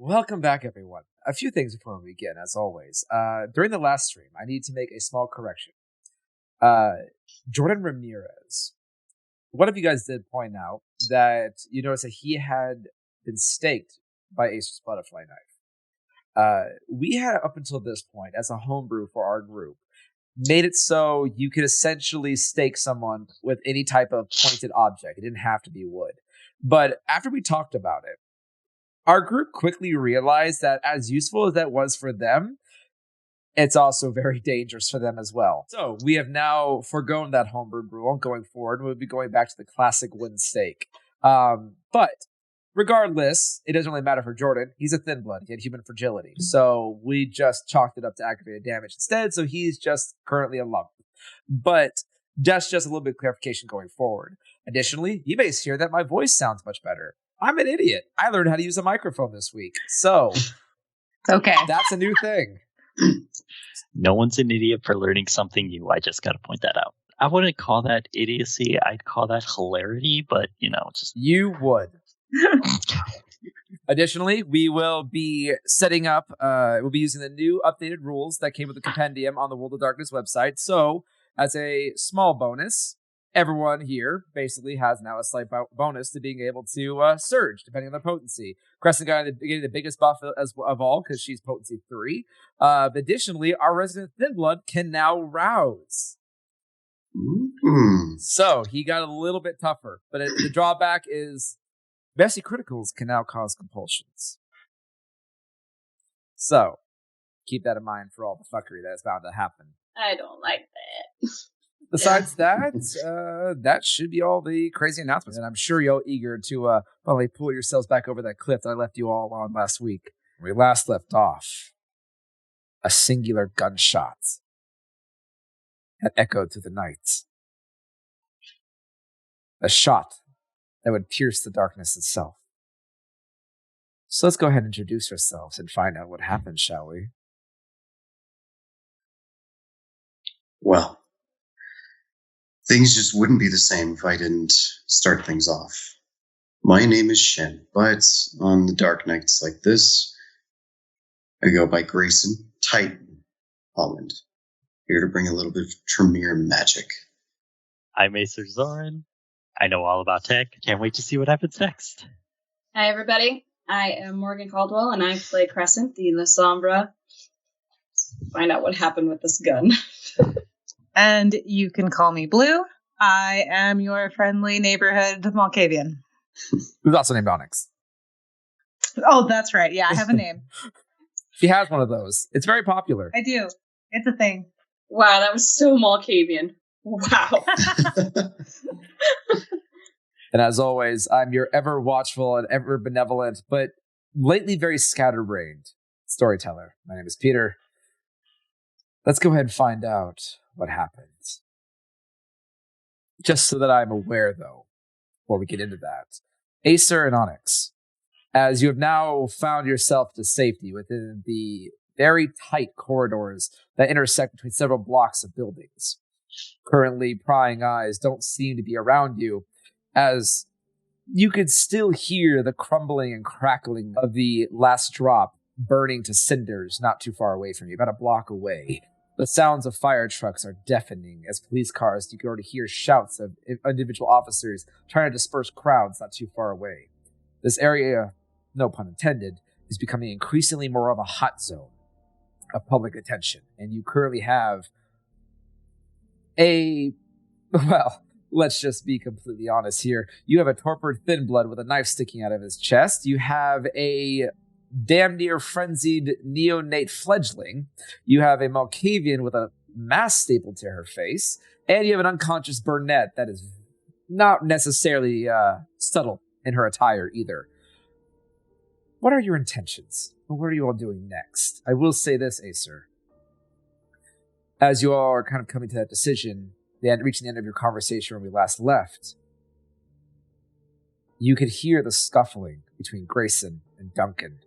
Welcome back, everyone. A few things before we begin, as always. During the last stream, I need to make a small correction. Jordan Ramirez, one of you guys did point out that you noticed that he had been staked by Acer's butterfly knife. We had, up until this point, as a homebrew for our group, made it so you could essentially stake someone with any type of pointed object. It didn't have to be wood. But after we talked about it, our group quickly realized that as useful as that was for them, it's also very dangerous for them as well. So we have now forgone that homebrew rule going forward. We'll be going back to the classic wooden stake. But regardless, it doesn't really matter for Jordan. He's a thin blood. He had human fragility. So we just chalked it up to aggravated damage instead. So he's just currently a lump. But that's just a little bit of clarification going forward. Additionally, you may hear that my voice sounds much better. I'm an idiot. I learned how to use a microphone this week. So, okay, that's a new thing. No one's an idiot for learning something new. I just got to point that out. I wouldn't call that idiocy. I'd call that hilarity, but, just... You would. Additionally, we will be setting up, we'll be using the new updated rules that came with the compendium on the World of Darkness website. So, as a small bonus, everyone here basically has now a slight bonus to being able to surge, depending on their potency. Crescent got getting the biggest buff of all, because she's potency 3. Additionally, our resident Thin Blood can now rouse. Mm-hmm. So, he got a little bit tougher. But the drawback is messy criticals can now cause compulsions. So, keep that in mind for all the fuckery that is bound to happen. I don't like that. Besides that should be all the crazy announcements. And I'm sure you're eager to finally pull yourselves back over that cliff that I left you all on last week. When we last left off, a singular gunshot had echoed through the night. A shot that would pierce the darkness itself. So let's go ahead and introduce ourselves and find out what happened, shall we? Well, things just wouldn't be the same if I didn't start things off. My name is Shen, but on the dark nights like this, I go by Grayson Titan Holland, here to bring a little bit of Tremere magic. I'm Acer Zoran. I know all about tech. Can't wait to see what happens next. Hi, everybody. I am Morgan Caldwell, and I play Crescent, the La Sombra. Find out what happened with this gun. And you can call me Blue. I am your friendly neighborhood Malkavian. Who's also named Onyx. Oh, that's right. Yeah, I have a name. She has one of those. It's very popular. I do. It's a thing. Wow, that was so Malkavian. Wow. And as always, I'm your ever watchful and ever benevolent, but lately very scatterbrained storyteller. My name is Peter. Let's go ahead and find out what happened. Just so that I'm aware, though, before we get into that. Acer and Onyx, as you have now found yourself to safety within the very tight corridors that intersect between several blocks of buildings. Currently, prying eyes don't seem to be around you, as you could still hear the crumbling and crackling of the last drop burning to cinders not too far away from you, about a block away. The sounds of fire trucks are deafening as police cars, you can already hear shouts of individual officers trying to disperse crowds not too far away. This area, no pun intended, is becoming increasingly more of a hot zone of public attention. And you currently have let's just be completely honest here. You have a torpid Thin Blood with a knife sticking out of his chest. You have a damn near frenzied neonate fledgling. You have a Malkavian with a mask stapled to her face. And you have an unconscious brunette that is not necessarily subtle in her attire either. What are your intentions? What are you all doing next? I will say this, Acer. As you all are kind of coming to that decision, reaching the end of your conversation when we last left, you could hear the scuffling between Grayson and Duncan.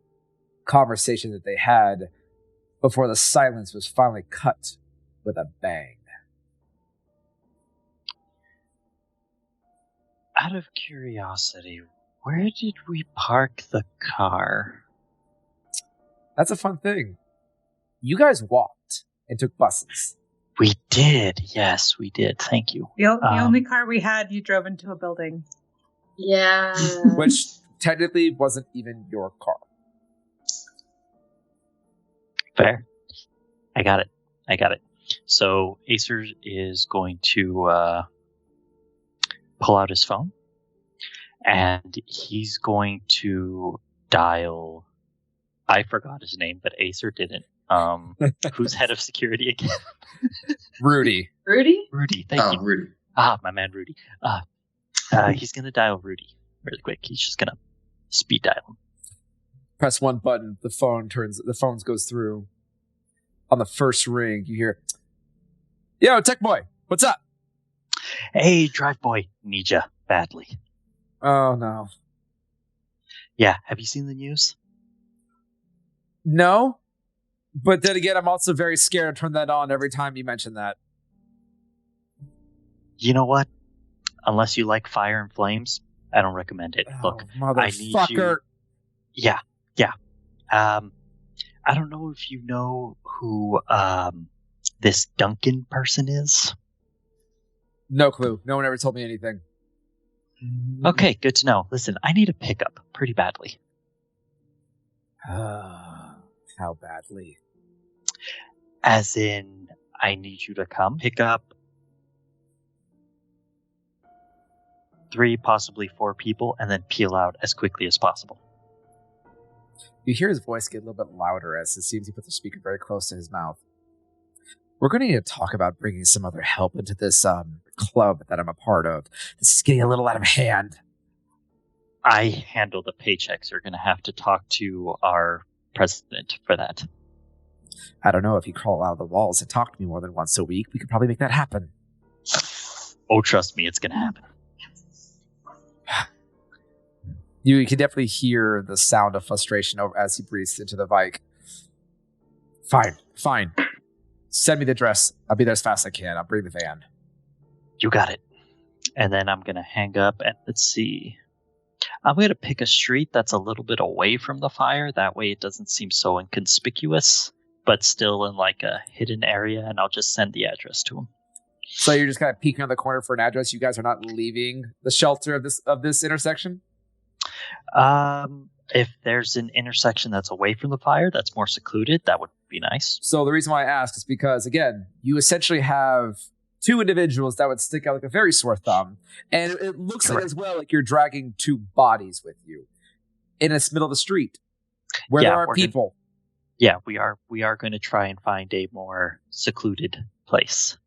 Conversation that they had before the silence was finally cut with a bang. Out of curiosity, where did we park the car? That's a fun thing. You guys walked and took buses. We did. Yes, we did. Thank you. The only car we had, you drove into a building. Yeah. Which technically wasn't even your car. Fair. I got it. So Acer is going to pull out his phone, and he's going to dial. I forgot his name, but Acer didn't. Who's head of security again? Rudy. Rudy? Rudy, thank you. Rudy. My man Rudy. He's going to dial Rudy really quick. He's just going to speed dial him. Press one button, the phone goes through. On the first ring, you hear, "Yo, Tech Boy, what's up?" Hey, Drive Boy, need ya badly. Oh, no. Yeah, have you seen the news? No, but then again, I'm also very scared to turn that on every time you mention that. You know what? Unless you like fire and flames, I don't recommend it. Look, I need you. Yeah. I don't know if you know who this Duncan person is. No clue. No one ever told me anything. Okay, good to know. Listen, I need a pickup pretty badly. How badly? As in, I need you to come pick up 3, possibly 4 people, and then peel out as quickly as possible. You hear his voice get a little bit louder as it seems he put the speaker very close to his mouth. We're going to need to talk about bringing some other help into this club that I'm a part of. This is getting a little out of hand. I handle the paychecks. You're going to have to talk to our president for that. I don't know, if you crawl out of the walls and talk to me more than once a week, we could probably make that happen. Oh, trust me, it's going to happen. You can definitely hear the sound of frustration as he breathes into the mic. Fine. Send me the address. I'll be there as fast as I can. I'll bring the van. You got it. And then I'm going to hang up and let's see. I'm going to pick a street that's a little bit away from the fire. That way it doesn't seem so inconspicuous, but still in like a hidden area. And I'll just send the address to him. So you're just kind of peeking on the corner for an address. You guys are not leaving the shelter of this intersection? If there's an intersection that's away from the fire, that's more secluded, that would be nice. So the reason why I ask is because, again, you essentially have 2 individuals that would stick out like a very sore thumb. And it looks like as well like you're dragging 2 bodies with you in the middle of the street where there are people. We are going to try and find a more secluded place.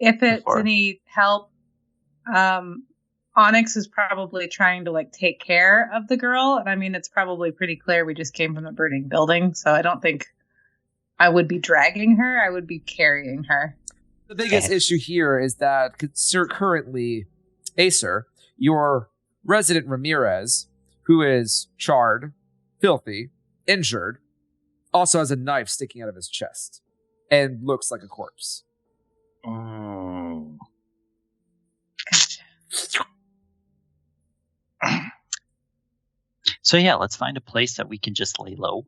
If it's any help, Onyx is probably trying to like take care of the girl. And I mean, it's probably pretty clear we just came from the burning building. So I don't think I would be dragging her. I would be carrying her. The biggest issue here is that currently, Acer, your resident Ramirez, who is charred, filthy, injured, also has a knife sticking out of his chest and looks like a corpse. Oh. So yeah, let's find a place that we can just lay low.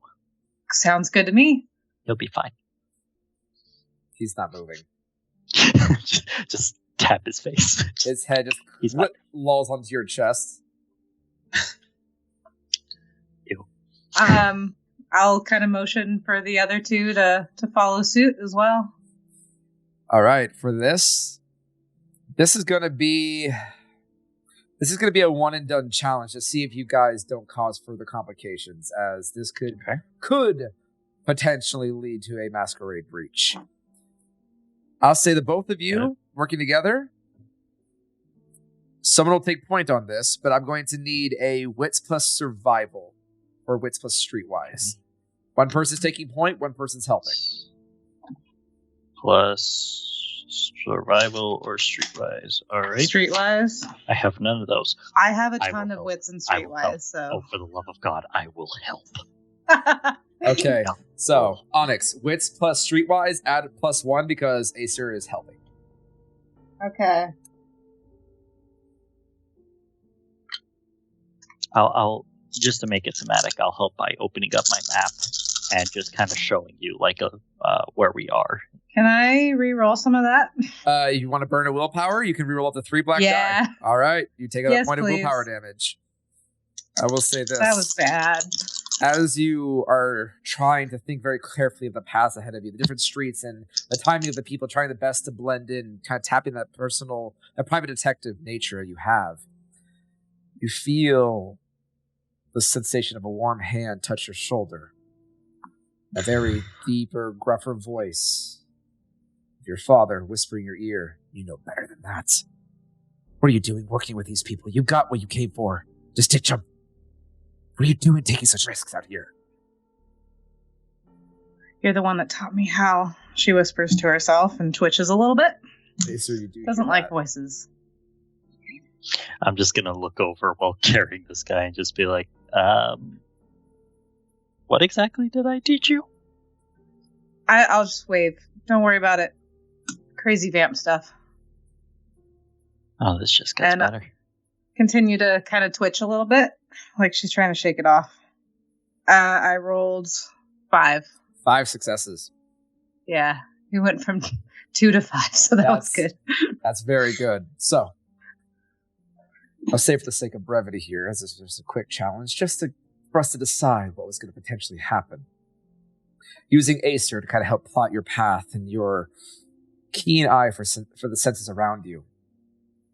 Sounds good to me. He'll be fine. He's not moving. just tap his face. His head just lolls onto your chest. Ew. I'll kind of motion for the other 2 to follow suit as well. All right, for this is going to be a one and done challenge to see if you guys don't cause further complications, as this could potentially lead to a masquerade breach. I'll say the both of you working together. Someone will take point on this, but I'm going to need a wits plus survival or wits plus streetwise. One person's taking point, one person's helping. Plus survival or streetwise. All right. Streetwise? I have none of those. I have a ton of wits and streetwise, so. Oh, for the love of God, I will help. Okay, so Onyx, wits plus streetwise, add +1 because Acer is helping. Okay. I'll just to make it thematic, I'll help by opening up my map and just kind of showing you like where we are. Can I re-roll some of that? You want to burn a willpower? You can reroll up to 3 black Yeah. die. All right, you take a Yes, point please. of willpower damage. I will say this. That was bad. As you are trying to think very carefully of the paths ahead of you, the different streets and the timing of the people, trying the best to blend in, kind of tapping that private detective nature you have, you feel the sensation of a warm hand touch your shoulder. A very deeper, gruffer voice of your father whispering in your ear, "You know better than that. What are you doing working with these people? You got what you came for. Just ditch them. What are you doing taking such risks out here?" You're the one that taught me how. She whispers to herself and twitches a little bit. So you do Doesn't hear like that. voices. I'm just going to look over while carrying this guy and just be like, what exactly did I teach you? I'll just wave. Don't worry about it. Crazy vamp stuff. Oh, this just gets And, better. Continue to kind of twitch a little bit, like she's trying to shake it off. I rolled 5. 5 successes. Yeah, we went from 2 to 5, so that was good. That's very good. So, I'll say for the sake of brevity here, as this is just a quick challenge, just for us to decide what was going to potentially happen. Using Acer to kind of help plot your path and your keen eye for the senses around you.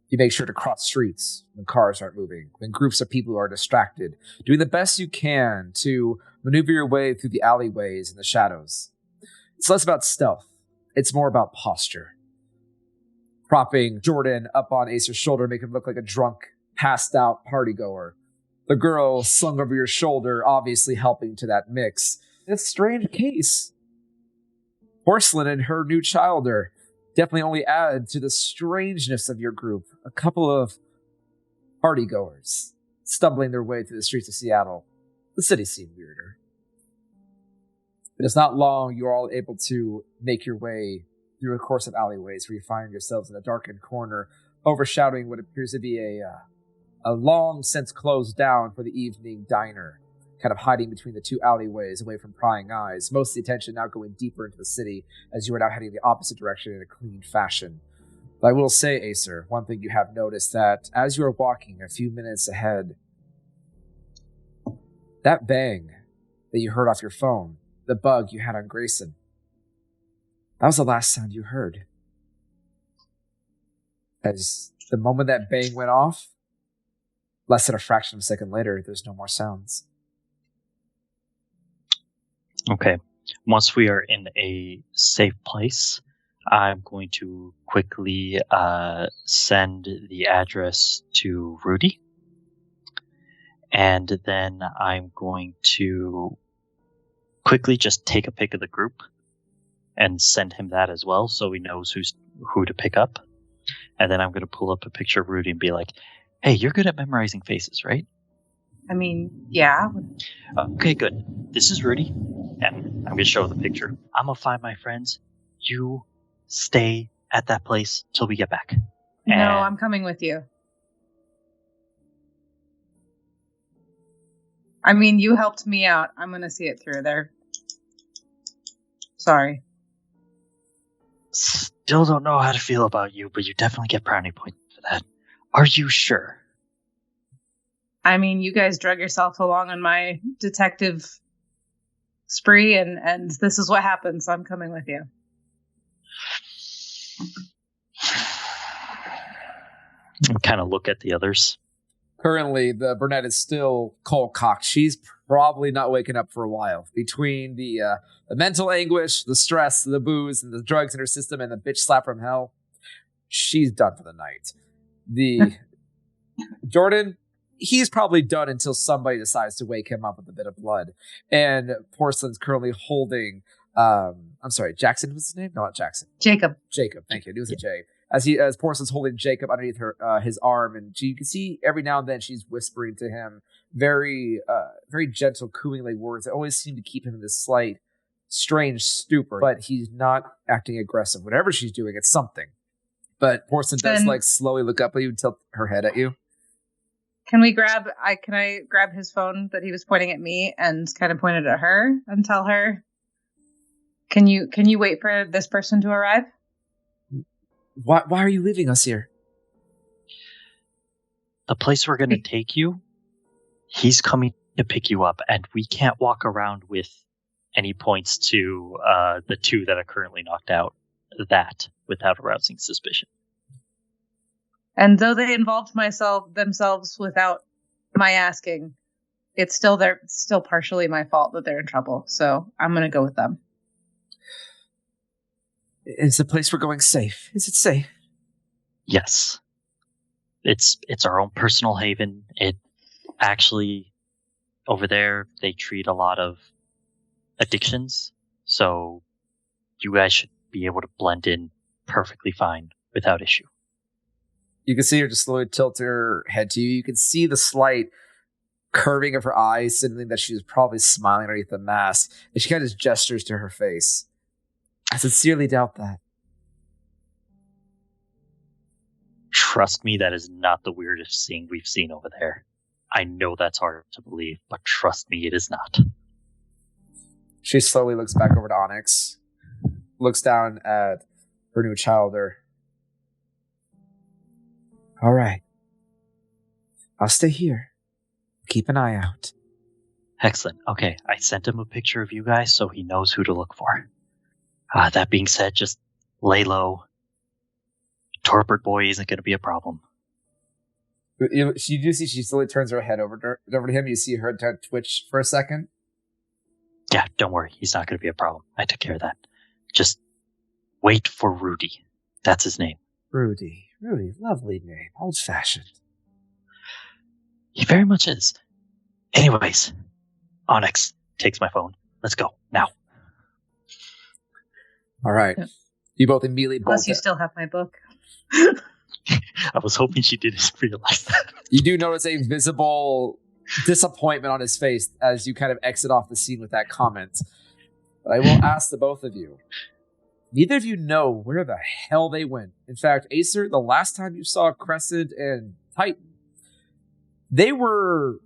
You make sure to cross streets when cars aren't moving, when groups of people are distracted, doing the best you can to maneuver your way through the alleyways and the shadows. It's less about stealth. It's more about posture. Propping Jordan up on Acer's shoulder, make him look like a drunk, passed out partygoer. The girl slung over your shoulder, obviously helping to that mix. It's a strange case. Porcelain and her new childer definitely only add to the strangeness of your group. A couple of partygoers stumbling their way through the streets of Seattle. The city seemed weirder. But it's not long you're all able to make your way through a course of alleyways where you find yourselves in a darkened corner overshadowing what appears to be a long since closed down for the evening diner, kind of hiding between the two alleyways away from prying eyes, most of the attention now going deeper into the city as you are now heading the opposite direction in a clean fashion. But I will say, Acer, one thing you have noticed that as you are walking a few minutes ahead, that bang that you heard off your phone, the bug you had on Grayson, that was the last sound you heard. As the moment that bang went off, less than a fraction of a second later, there's no more sounds. Okay. Once we are in a safe place, I'm going to quickly send the address to Rudy. And then I'm going to quickly just take a pic of the group and send him that as well, so he knows who to pick up. And then I'm going to pull up a picture of Rudy and be like, "Hey, you're good at memorizing faces, right?" I mean, yeah. Okay, good. This is Rudy, and I'm going to show the picture. I'm going to find my friends. You stay at that place till we get back. No, I'm coming with you. I mean, you helped me out. I'm going to see it through there. Sorry. Still don't know how to feel about you, but you definitely get brownie points for that. Are you sure? I mean, you guys drug yourself along on my detective spree, and this is what happened, so I'm coming with you. I kind of look at the others. Currently, the brunette is still cold-cocked. She's probably not waking up for a while. Between the mental anguish, the stress, the booze, and the drugs in her system, and the bitch slap from hell, she's done for the night. The Jordan, he's probably done until somebody decides to wake him up with a bit of blood. And Porcelain's currently holding, I'm sorry, Jackson was his name? No, not Jackson. Jacob, thank you. It was a J. As Porcelain's holding Jacob underneath her his arm, and you can see every now and then she's whispering to him very gentle, cooing-like words that always seem to keep him in this slight, strange stupor. But he's not acting aggressive. Whatever she's doing, it's something. But Porcelain does slowly look up at you and tilt her head at you. Can I grab his phone that he was pointing at me and kind of point it at her and tell her, can you wait for this person to arrive? Why are you leaving us here? The place we're going to take you, he's coming to pick you up, and we can't walk around with any points to the two that are currently knocked out without arousing suspicion. And though they involved themselves without my asking, it's still partially my fault that they're in trouble. So I'm going to go with them. Is the place we're going safe? Is it safe? Yes. It's our own personal haven. It actually, over there, they treat a lot of addictions. So you guys should be able to blend in perfectly fine without issue. You can see her just slowly tilt her head to you. You can see the slight curving of her eyes, signaling that she was probably smiling underneath the mask. And she kind of just gestures to her face. I sincerely doubt that. Trust me, that is not the weirdest thing we've seen over there. I know that's hard to believe, but trust me, it is not. She slowly looks back over to Onyx, looks down at her new childer. All right. I'll stay here. Keep an eye out. Excellent. Okay, I sent him a picture of you guys so he knows who to look for. That being said, just lay low. Torpid boy isn't going to be a problem. You do see she slowly turns her head over to him. You see her twitch for a second. Yeah, don't worry. He's not going to be a problem. I took care of that. Just wait for Rudy. That's his name. Rudy, lovely name. Old-fashioned. He very much is. Anyways, Onyx takes my phone. Let's go, now. All right. Yep. You both immediately bolt. Unless you still have my book. I was hoping she didn't realize that. You do notice a visible disappointment on his face as you kind of exit off the scene with that comment. But I will ask the both of you. Neither of you know where the hell they went. In fact, Acer, the last time you saw Crescent and Titan, they were...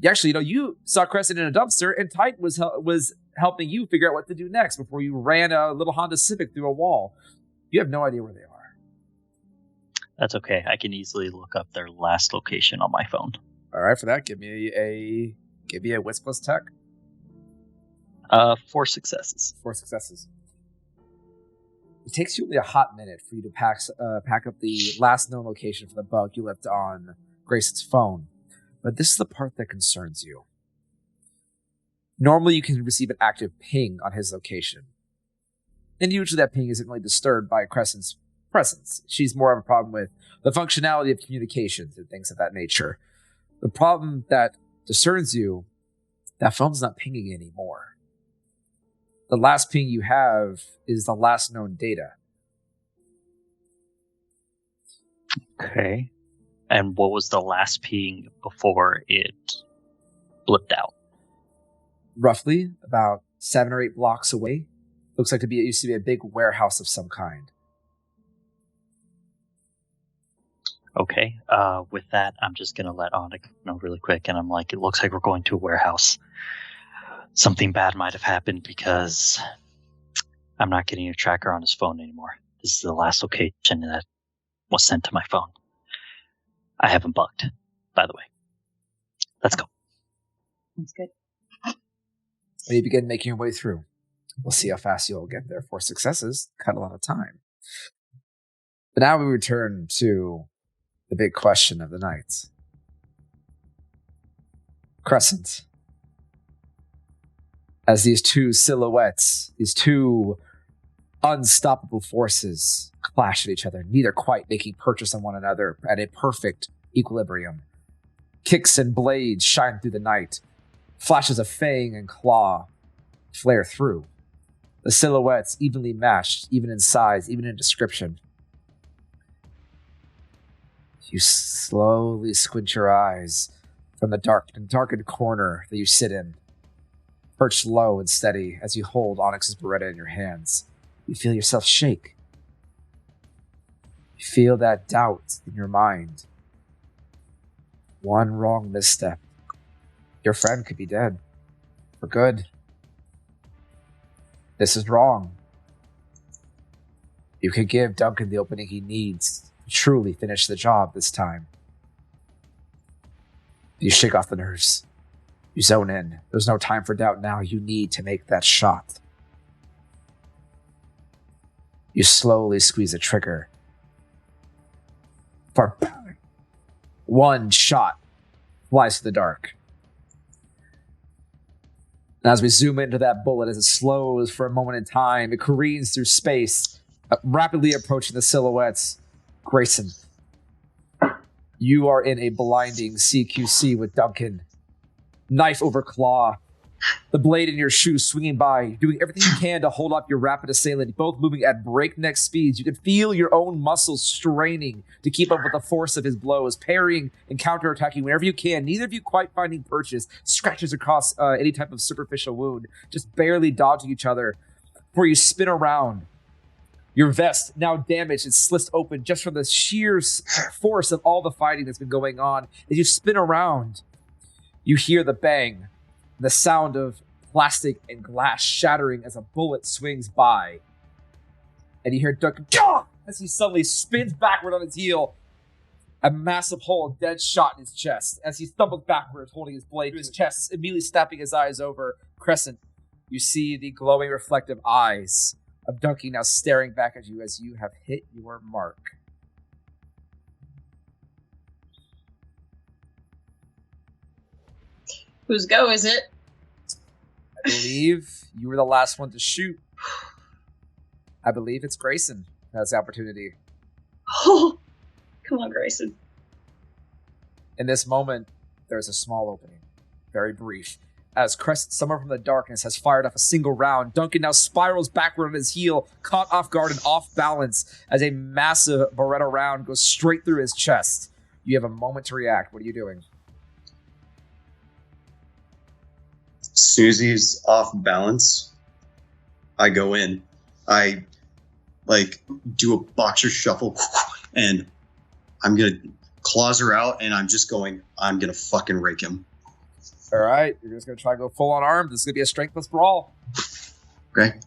Actually, you saw Crescent in a dumpster, and Titan was helping you figure out what to do next before you ran a little Honda Civic through a wall. You have no idea where they are. That's okay. I can easily look up their last location on my phone. All right, for that, give me a Wits plus Tech. 4 successes. 4 successes. It takes you only a hot minute for you to pack up the last known location for the bug you left on Grayson's phone. But this is the part that concerns you. Normally, you can receive an active ping on his location. And usually that ping isn't really disturbed by Crescent's presence. She's more of a problem with the functionality of communications and things of that nature. The problem that discerns you, that phone's not pinging anymore. The last ping you have is the last known data. Okay. And what was the last ping before it blipped out? Roughly about 7 or 8 blocks away. Looks like it used to be a big warehouse of some kind. Okay. With that, I'm just going to let Onyx know really quick. And I'm like, it looks like we're going to a warehouse. Something bad might have happened because I'm not getting a tracker on his phone anymore. This is the last location that was sent to my phone. I haven't bugged, by the way. Let's go. That's good. When you begin making your way through, we'll see how fast you'll get there. 4 successes, cut a lot of time. But now we return to the big question of the night. Crescent. As these two silhouettes, these two unstoppable forces clash at each other, neither quite making purchase on one another at a perfect equilibrium. Kicks and blades shine through the night. Flashes of fang and claw flare through. The silhouettes evenly matched, even in size, even in description. You slowly squint your eyes from the darkened corner that you sit in. Perched low and steady as you hold Onyx's Beretta in your hands. You feel yourself shake. You feel that doubt in your mind. One wrong misstep. Your friend could be dead. For good. This is wrong. You could give Duncan the opening he needs to truly finish the job this time. You shake off the nerves. You zone in. There's no time for doubt now. You need to make that shot. You slowly squeeze the trigger. For one shot flies to the dark. And as we zoom into that bullet, as it slows for a moment in time, it careens through space, rapidly approaching the silhouettes. Grayson, you are in a blinding CQC with Duncan. Knife over claw. The blade in your shoe swinging by, doing everything you can to hold up your rapid assailant, both moving at breakneck speeds. You can feel your own muscles straining to keep up with the force of his blows, parrying and counterattacking whenever you can, neither of you quite finding purchase, scratches across any type of superficial wound, just barely dodging each other before you spin around. Your vest, now damaged and slits open just from the sheer force of all the fighting that's been going on. As you spin around, you hear the bang, the sound of plastic and glass shattering as a bullet swings by. And you hear Duncan as he suddenly spins backward on his heel. A massive hole, dead shot in his chest. As he stumbles backwards, holding his blade to his chest, immediately snapping his eyes over. Crescent, you see the glowing reflective eyes of Duncan now staring back at you as you have hit your mark. Whose go is it? I believe you were the last one to shoot. I believe it's Grayson who has the opportunity. Oh, come on, Grayson. In this moment, there's a small opening, very brief. As Crescent, someone from the darkness, has fired off a single round, Duncan now spirals backward on his heel, caught off guard and off balance, as a massive Beretta round goes straight through his chest. You have a moment to react. What are you doing? As soon as he's off balance, I go in. I, do a boxer shuffle, and I'm going to claws her out, and I'm going to fucking rake him. All right, you're just going to try to go full on armed. This is going to be a strengthless brawl. Okay.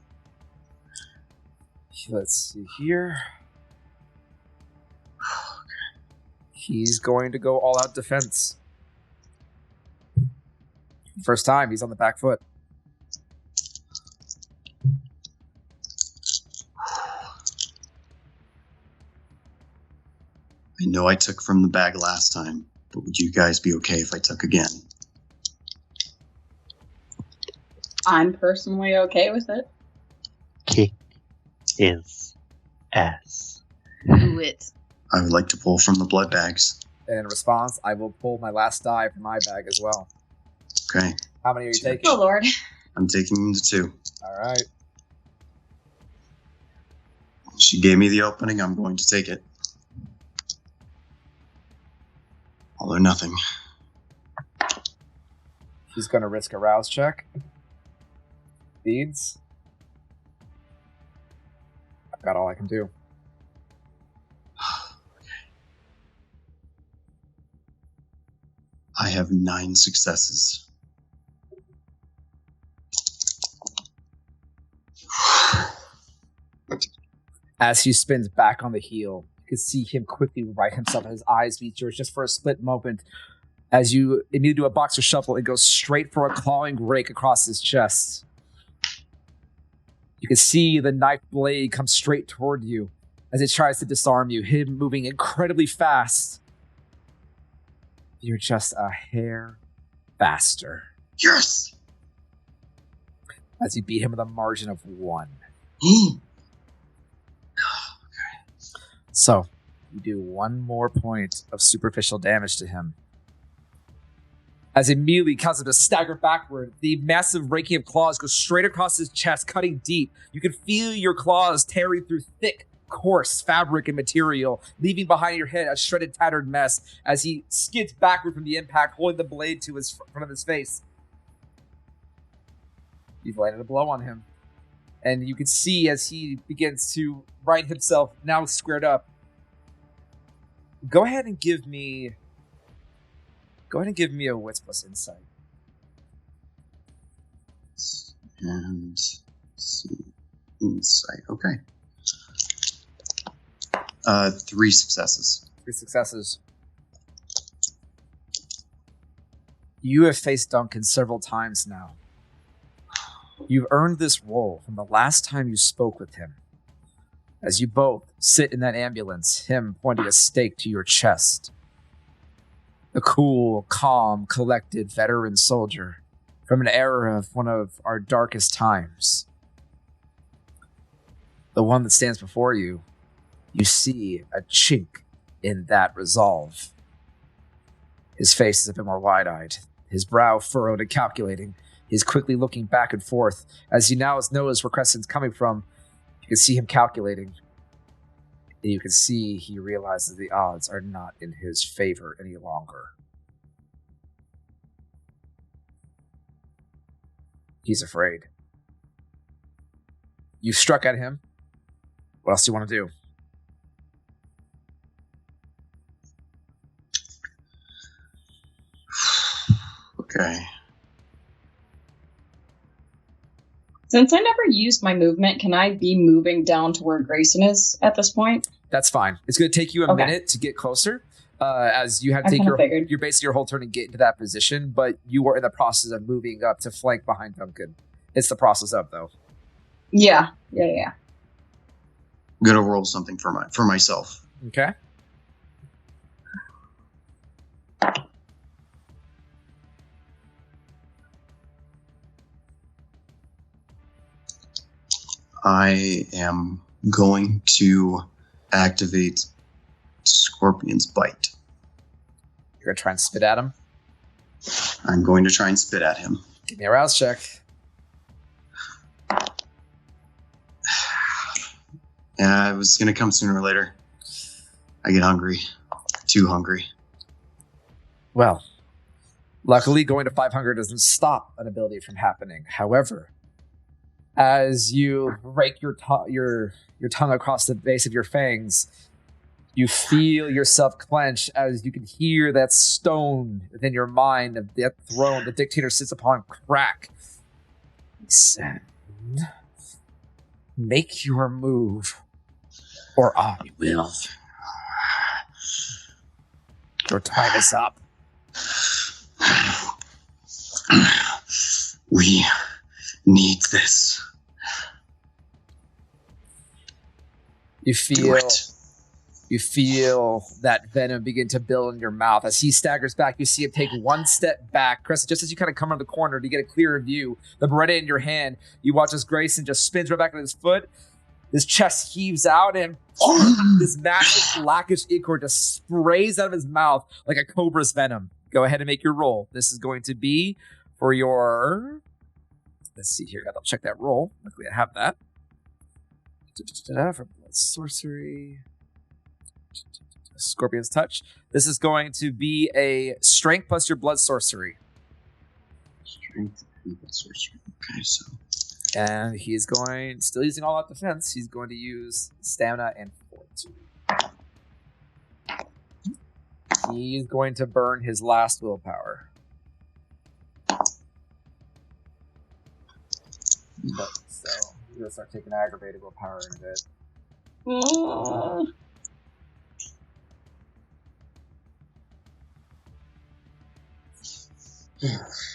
Let's see here. He's going to go all out defense. First time, he's on the back foot. I know I took from the bag last time, but would you guys be okay if I took again? I'm personally okay with it. Kick his ass. Do it. I would like to pull from the blood bags. And in response, I will pull my last die from my bag as well. Okay. How many are you taking? Oh, Lord. I'm taking the 2. All right. She gave me the opening. I'm going to take it. All or nothing. He's going to risk a rouse check. Beads. I've got all I can do. I have 9 successes. As he spins back on the heel, you can see him quickly right himself as his eyes meet yours just for a split moment. As you immediately do a boxer shuffle, it goes straight for a clawing rake across his chest. You can see the knife blade come straight toward you as it tries to disarm you, him moving incredibly fast. You're just a hair faster. Yes! As you beat him with a margin of 1. So, you do 1 more point of superficial damage to him. As immediately causes him to stagger backward, the massive raking of claws goes straight across his chest, cutting deep. You can feel your claws tearing through thick, coarse fabric and material, leaving behind your head a shredded, tattered mess as he skids backward from the impact, holding the blade to his front of his face. You've landed a blow on him. And you can see as he begins to right himself, now squared up. Go ahead and give me Go ahead and give me a wits plus insight. And see, insight. Okay. 3 successes. 3 successes. You have faced Duncan several times now. You've earned this role from the last time you spoke with him. As you both sit in that ambulance, him pointing a stake to your chest. The cool, calm, collected veteran soldier from an era of one of our darkest times. The one that stands before you, you see a chink in that resolve. His face is a bit more wide-eyed, his brow furrowed and calculating. He's quickly looking back and forth. As you now notice where Crescent's coming from, you can see him calculating. And you can see he realizes the odds are not in his favor any longer. He's afraid. You struck at him. What else do you want to do? Okay. Since I never used my movement, can I be moving down to where Grayson is at this point? That's fine. It's going to take you a minute to get closer, as you have to take your basically your whole turn to get into that position, but you are in the process of moving up to flank behind Duncan. It's the process of, though. Yeah. I'm gonna roll something for myself. Okay. I am going to activate Scorpion's Bite. You're going to try and spit at him? I'm going to try and spit at him. Give me a rouse check. Yeah, it was going to come sooner or later. I get hungry. Too hungry. Well, luckily going to 500 doesn't stop an ability from happening. However, as you rake your tongue across the base of your fangs, you feel yourself clench as you can hear that stone within your mind of that throne the dictator sits upon crack. Listen, make your move, or I will. Your time is up. We need this. You feel that venom begin to build in your mouth. As he staggers back, you see him take one step back. Crescent, just as you kind of come around the corner to get a clearer view, the Beretta in your hand, you watch as Grayson just spins right back on his foot. His chest heaves out, and this massive blackish ichor just sprays out of his mouth like a cobra's venom. Go ahead and make your roll. This is going to be for your... Let's see here. I'll check that roll. Luckily, I have that. For blood sorcery... Scorpion's Touch. This is going to be a strength plus your blood sorcery. Strength and blood sorcery. Okay, so. And he's going, still using all out defense, he's going to use stamina and fortitude. He's going to burn his last willpower. So, he's going to start taking aggravated willpower in a bit.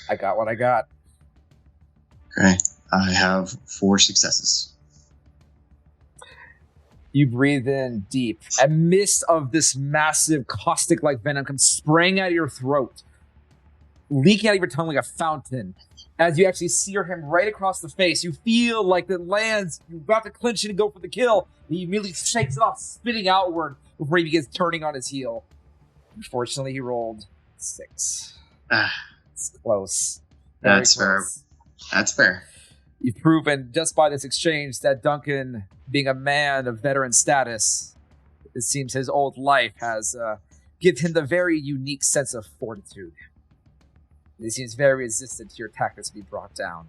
I got what I got. Okay, I have 4 successes. You breathe in deep. A mist of this massive caustic-like venom comes spraying out of your throat, leaking out of your tongue like a fountain. As you actually sear him right across the face, you feel like it lands. You're about to clinch it and go for the kill. And he immediately shakes it off, spitting outward before he begins turning on his heel. Unfortunately, he rolled 6. It's close. That's close. fair. That's fair. You've proven just by this exchange that Duncan, being a man of veteran status, it seems his old life has given him the very unique sense of fortitude. He seems very resistant to your tactics to be brought down.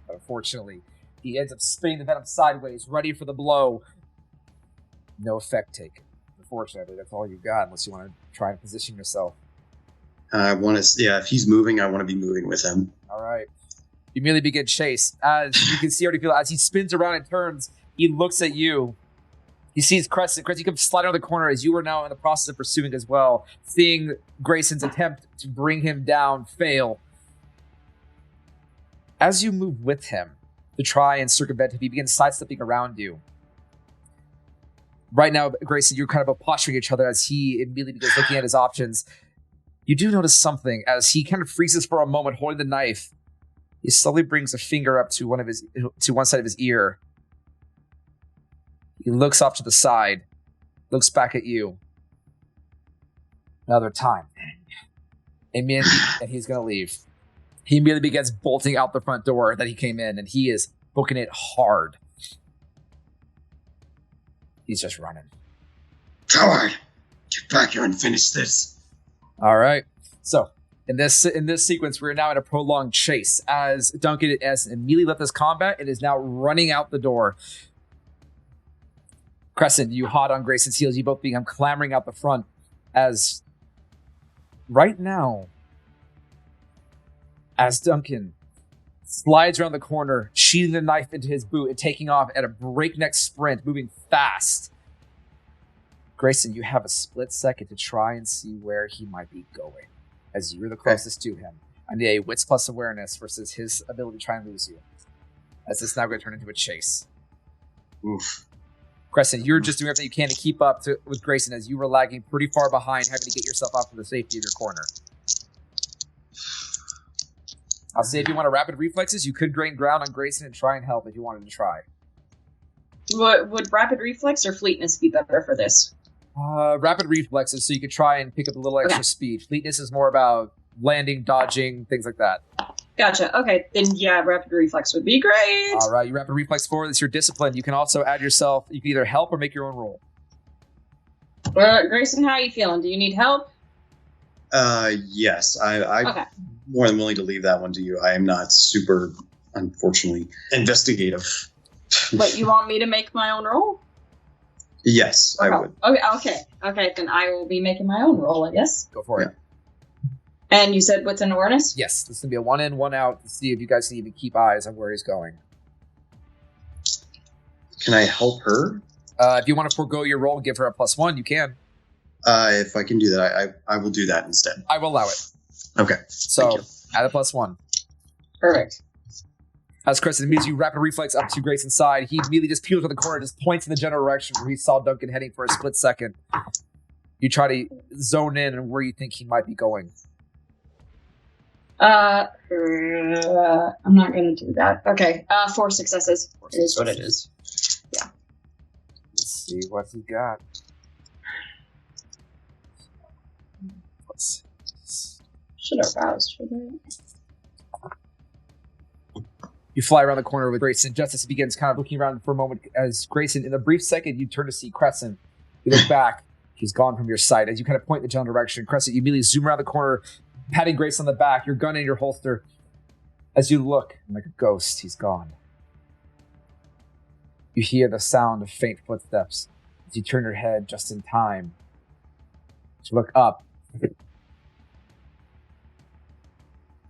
But unfortunately, he ends up spinning the venom sideways, ready for the blow. No effect taken. Unfortunately, that's all you got, unless you want to try and position yourself. I want to. Yeah, if he's moving, I want to be moving with him. All right. You immediately begin chase. As you can see already feel, as he spins around and turns, he looks at you. He sees Crescent. Crescent, you come sliding around the corner as you are now in the process of pursuing as well, seeing Grayson's attempt to bring him down fail. As you move with him to try and circumvent him, he begins sidestepping around you. Right now, Grayson, you're kind of posturing each other as he immediately begins looking at his options. You do notice something as he kind of freezes for a moment, holding the knife. He slowly brings a finger up to one side of his ear. He looks off to the side, looks back at you. Another time. And he's going to leave. He immediately begins bolting out the front door that he came in, and he is booking it hard. He's just running. Coward! Get back here and finish this. All right. So, in this sequence, we're now in a prolonged chase as Duncan has immediately left this combat and is now running out the door. Crescent, you hot on Grayson's heels. You both begin clamoring out the front as right now, as Duncan slides around the corner, sheathing the knife into his boot and taking off at a breakneck sprint, moving fast. Grayson, you have a split second to try and see where he might be going, as you're the closest to him. I need a wits plus awareness versus his ability to try and lose you, as it's now going to turn into a chase. Oof. Crescent, you're just doing everything you can to keep up with Grayson as you were lagging pretty far behind, having to get yourself out for the safety of your corner. I'll say if you want a rapid reflexes, you could gain ground on Grayson and try and help if you wanted to try. Would rapid reflex or fleetness be better for this? Rapid reflexes, so you could try and pick up a little extra speed. Fleetness is more about landing, dodging, things like that. Gotcha. Okay, then yeah, rapid reflex would be great. All right, you rapid reflex 4. That's your discipline. You can also add yourself. You can either help or make your own roll. Grayson, how are you feeling? Do you need help? Yes. I'm more than willing to leave that one to you. I am not super, unfortunately, investigative. But you want me to make my own roll? Yes, I would. Okay, then I will be making my own roll, I guess. Go for it. And you said what's an awareness? Yes, this is going to be a 1 in, 1 out to see if you guys can even keep eyes on where he's going. Can I help her? If you want to forego your roll and give her a +1, you can. If I can do that, I will do that instead. I will allow it. Okay. So, add a +1. Perfect. As Crescent meets you, rapid reflex up to Grayson's side. He immediately just peels to the corner, just points in the general direction where he saw Duncan heading for a split second. You try to zone in on where you think he might be going. I'm not going to do that. Okay, 4 successes. It is what it is. Yeah. Let's see what he got. Should have roused for that. You fly around the corner with Grayson. Justice begins kind of looking around for a moment as Grayson, in a brief second, you turn to see Crescent. You look back. He's gone from your sight. As you kind of point in the general direction, Crescent, you immediately zoom around the corner, patting Grayson on the back, your gun in your holster. As you look, like a ghost, he's gone. You hear the sound of faint footsteps as you turn your head just in time to look up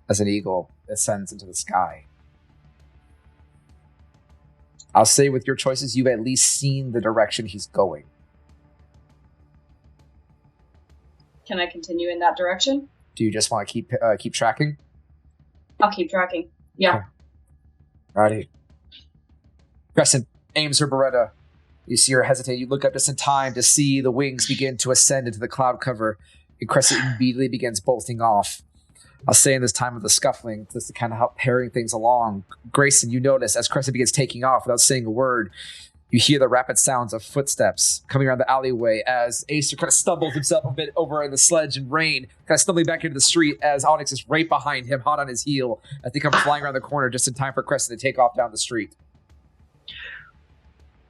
as an eagle ascends into the sky. I'll say with your choices, you've at least seen the direction he's going. Can I continue in that direction? Do you just want to keep tracking? I'll keep tracking. Yeah. Okay. Righty. Crescent aims her Beretta. You see her hesitate. You look up just in time to see the wings begin to ascend into the cloud cover. And Crescent immediately begins bolting off. I'll say in this time of the scuffling, just to kind of help pairing things along. Grayson, you notice as Crescent begins taking off without saying a word, you hear the rapid sounds of footsteps coming around the alleyway as Acer kind of stumbles himself a bit over in the sledge and rain, kind of stumbling back into the street as Onyx is right behind him, hot on his heel, as they come flying around the corner just in time for Crescent to take off down the street.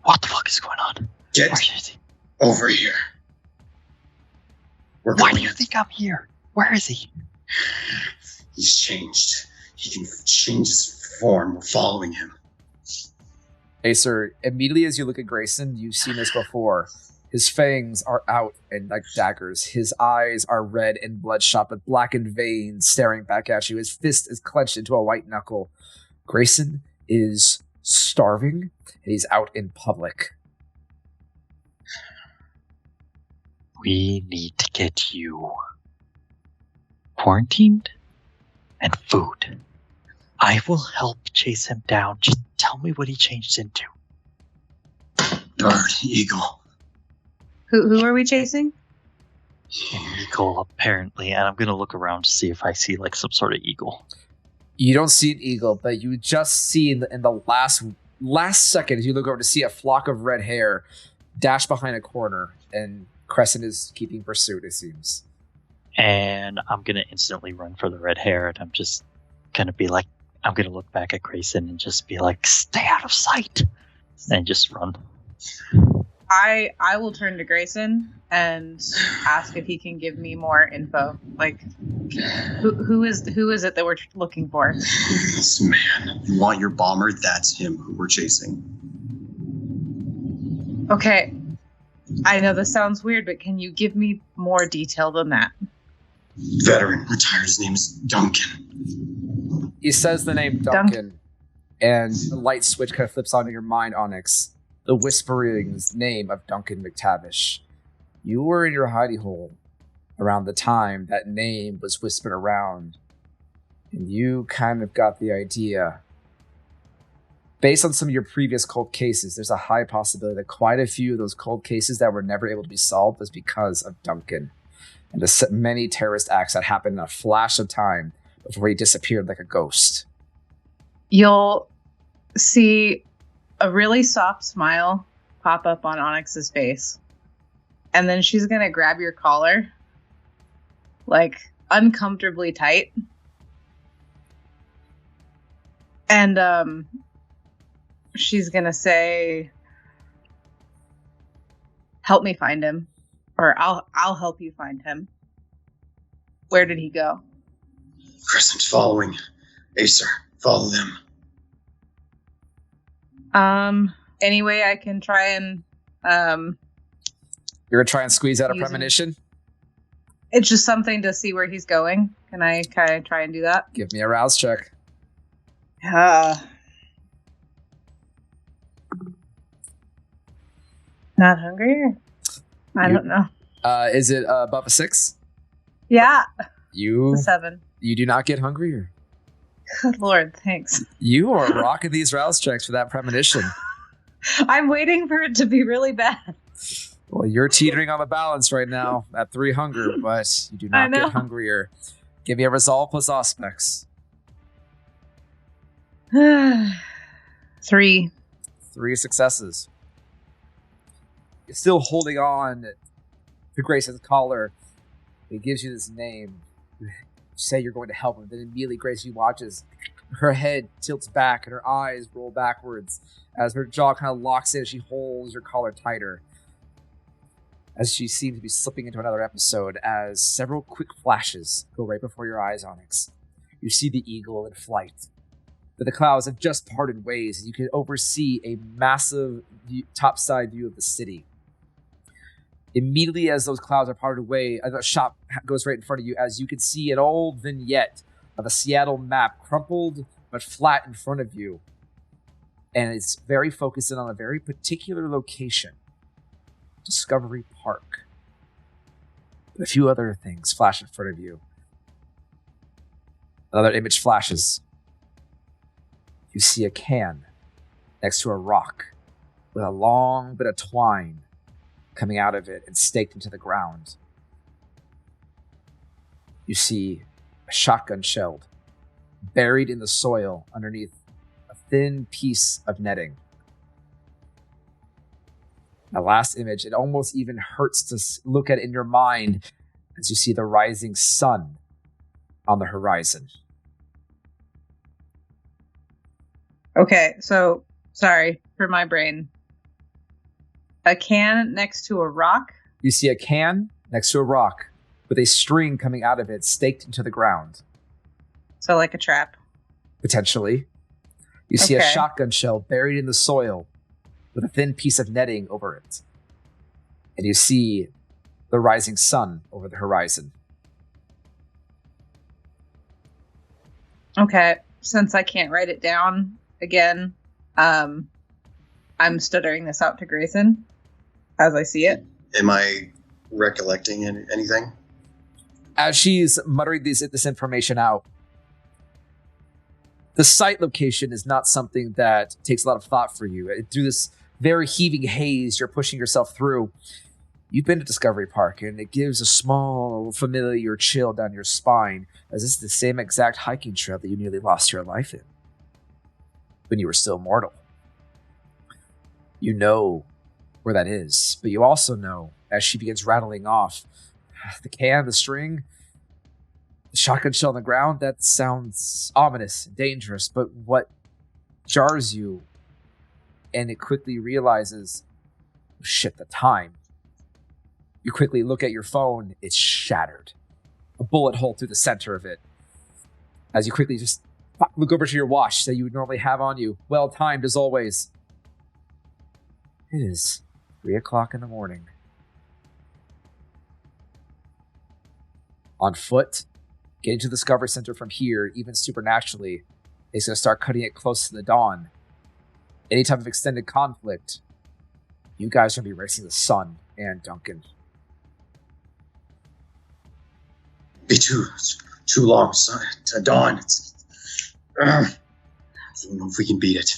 What the fuck is going on? Get over here. Why do you think I'm here? Where is he? He's changed. He can change his form. We're following him. Acer, immediately as you look at Grayson, you've seen this before. His fangs are out and like daggers. His eyes are red and bloodshot with blackened veins staring back at you. His fist is clenched into a white knuckle. Grayson is starving, and he's out in public. We need to get you quarantined and food. I will help chase him down. Just tell me what he changed into. Darn eagle. Who are we chasing? An eagle, apparently, and I'm gonna look around to see if I see like some sort of eagle. You don't see an eagle, but you just see in the last second as you look over to see a flock of red hair dash behind a corner, and Crescent is keeping pursuit, it seems. And I'm gonna instantly run for the red hair, and I'm just gonna be like, I'm gonna look back at Grayson and just be like, stay out of sight, and just run. I will turn to Grayson and ask if he can give me more info. Like, who is it that we're looking for? This man. You want your bomber? That's him who we're chasing. Okay. I know this sounds weird, but can you give me more detail than that? Veteran, retired. His name is Duncan. He says the name Duncan, and the light switch kind of flips onto your mind, Onyx. The whispering's name of Duncan McTavish. You were in your hidey hole around the time that name was whispered around, and you kind of got the idea. Based on some of your previous cold cases, there's a high possibility that quite a few of those cold cases that were never able to be solved was because of Duncan and the many terrorist acts that happened in a flash of time before he disappeared like a ghost. You'll see a really soft smile pop up on Onyx's face. And then she's going to grab your collar, like uncomfortably tight. And she's going to say, help me find him. Or I'll help you find him. Where did he go? Crescent following. Acer, follow them. Any way I can try and, You're going to try and squeeze out a premonition? It's just something to see where he's going. Can I kind of try and do that? Give me a rouse check. Not hungry? I don't know. Is it above a 6? Yeah. You, a 7. You do not get hungrier. Good Lord, thanks. You are rocking these rouse checks for that premonition. I'm waiting for it to be really bad. Well, you're teetering on the balance right now at 3 hunger, but you do not get hungrier. Give me a resolve plus aspects. 3. 3 successes. You're still holding on to Grayson's collar. He gives you this name. You say you're going to help him. Then immediately Grace, you watches. Her head tilts back and her eyes roll backwards as her jaw kind of locks in as she holds your collar tighter. As she seems to be slipping into another episode, as several quick flashes go right before your eyes, Onyx. You see the eagle in flight. But the clouds have just parted ways, and you can oversee a massive topside view of the city. Immediately as those clouds are parted away, a shot goes right in front of you as you can see an old vignette of a Seattle map crumpled but flat in front of you. And it's very focused in on a very particular location. Discovery Park. But a few other things flash in front of you. Another image flashes. You see a can next to a rock with a long bit of twine coming out of it and staked into the ground. You see a shotgun shell buried in the soil underneath a thin piece of netting. The last image, it almost even hurts to look at it in your mind as you see the rising sun on the horizon. Okay, so, sorry for my brain. A can next to a rock? You see a can next to a rock with a string coming out of it staked into the ground. So like a trap? Potentially. You see a shotgun shell buried in the soil with a thin piece of netting over it. and you see the rising sun over the horizon. Okay, since I can't write it down again, I'm stuttering this out to Grayson as I see it. Am I recollecting anything? As she's muttering this information out, the site location is not something that takes a lot of thought for you. Through this very heaving haze you're pushing yourself through, you've been to Discovery Park, and it gives a small, familiar chill down your spine, as this is the same exact hiking trail that you nearly lost your life in when you were still mortal. You know where that is, but you also know, as she begins rattling off, the can, the string, the shotgun shell on the ground, that sounds ominous, dangerous, but what jars you, and it quickly realizes, oh shit, the time. You quickly look at your phone, it's shattered. A bullet hole through the center of it. As you quickly just look over to your watch that you would normally have on you, well timed as always. It is 3 o'clock in the morning. On foot, getting to the Discovery Center from here, even supernaturally, is going to start cutting it close to the dawn. Any type of extended conflict, you guys are going to be racing the sun and Duncan. Be too long, son. To dawn. I don't know if we can beat it.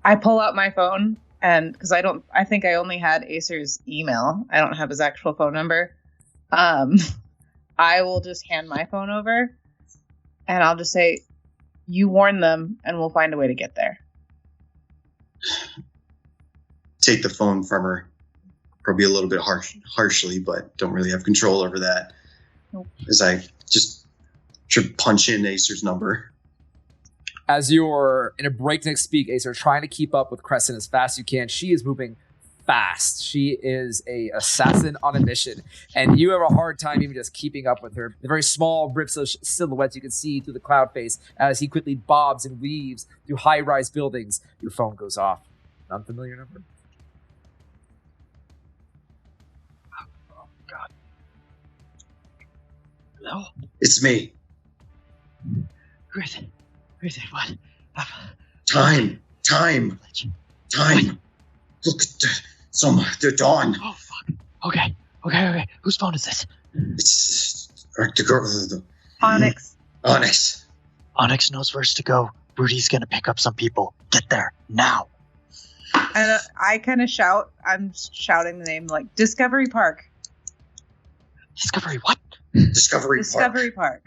I pull out my phone, and because I think I only had Acer's email. I don't have his actual phone number. I will just hand my phone over, and I'll just say, you warn them, and we'll find a way to get there. Take the phone from her. Probably a little bit harshly, but don't really have control over that. Nope. As I just should punch in Acer's number. As you're in a breakneck speed, Acer, trying to keep up with Crescent as fast as you can, she is moving fast. She is a assassin on a mission, and you have a hard time even just keeping up with her. The very small rips of silhouettes you can see through the cloud face as he quickly bobs and weaves through high-rise buildings. Your phone goes off. An unfamiliar number. Oh, God. Hello? It's me. Griffin, what? Time. Look at the dawn. Oh, fuck. Okay. Whose phone is this? It's the girl. Onyx. Onyx. Onyx knows where to go. Rudy's gonna pick up some people. Get there, now. And I kind of shout. I'm shouting the name, like, Discovery Park. Discovery what? Discovery Park.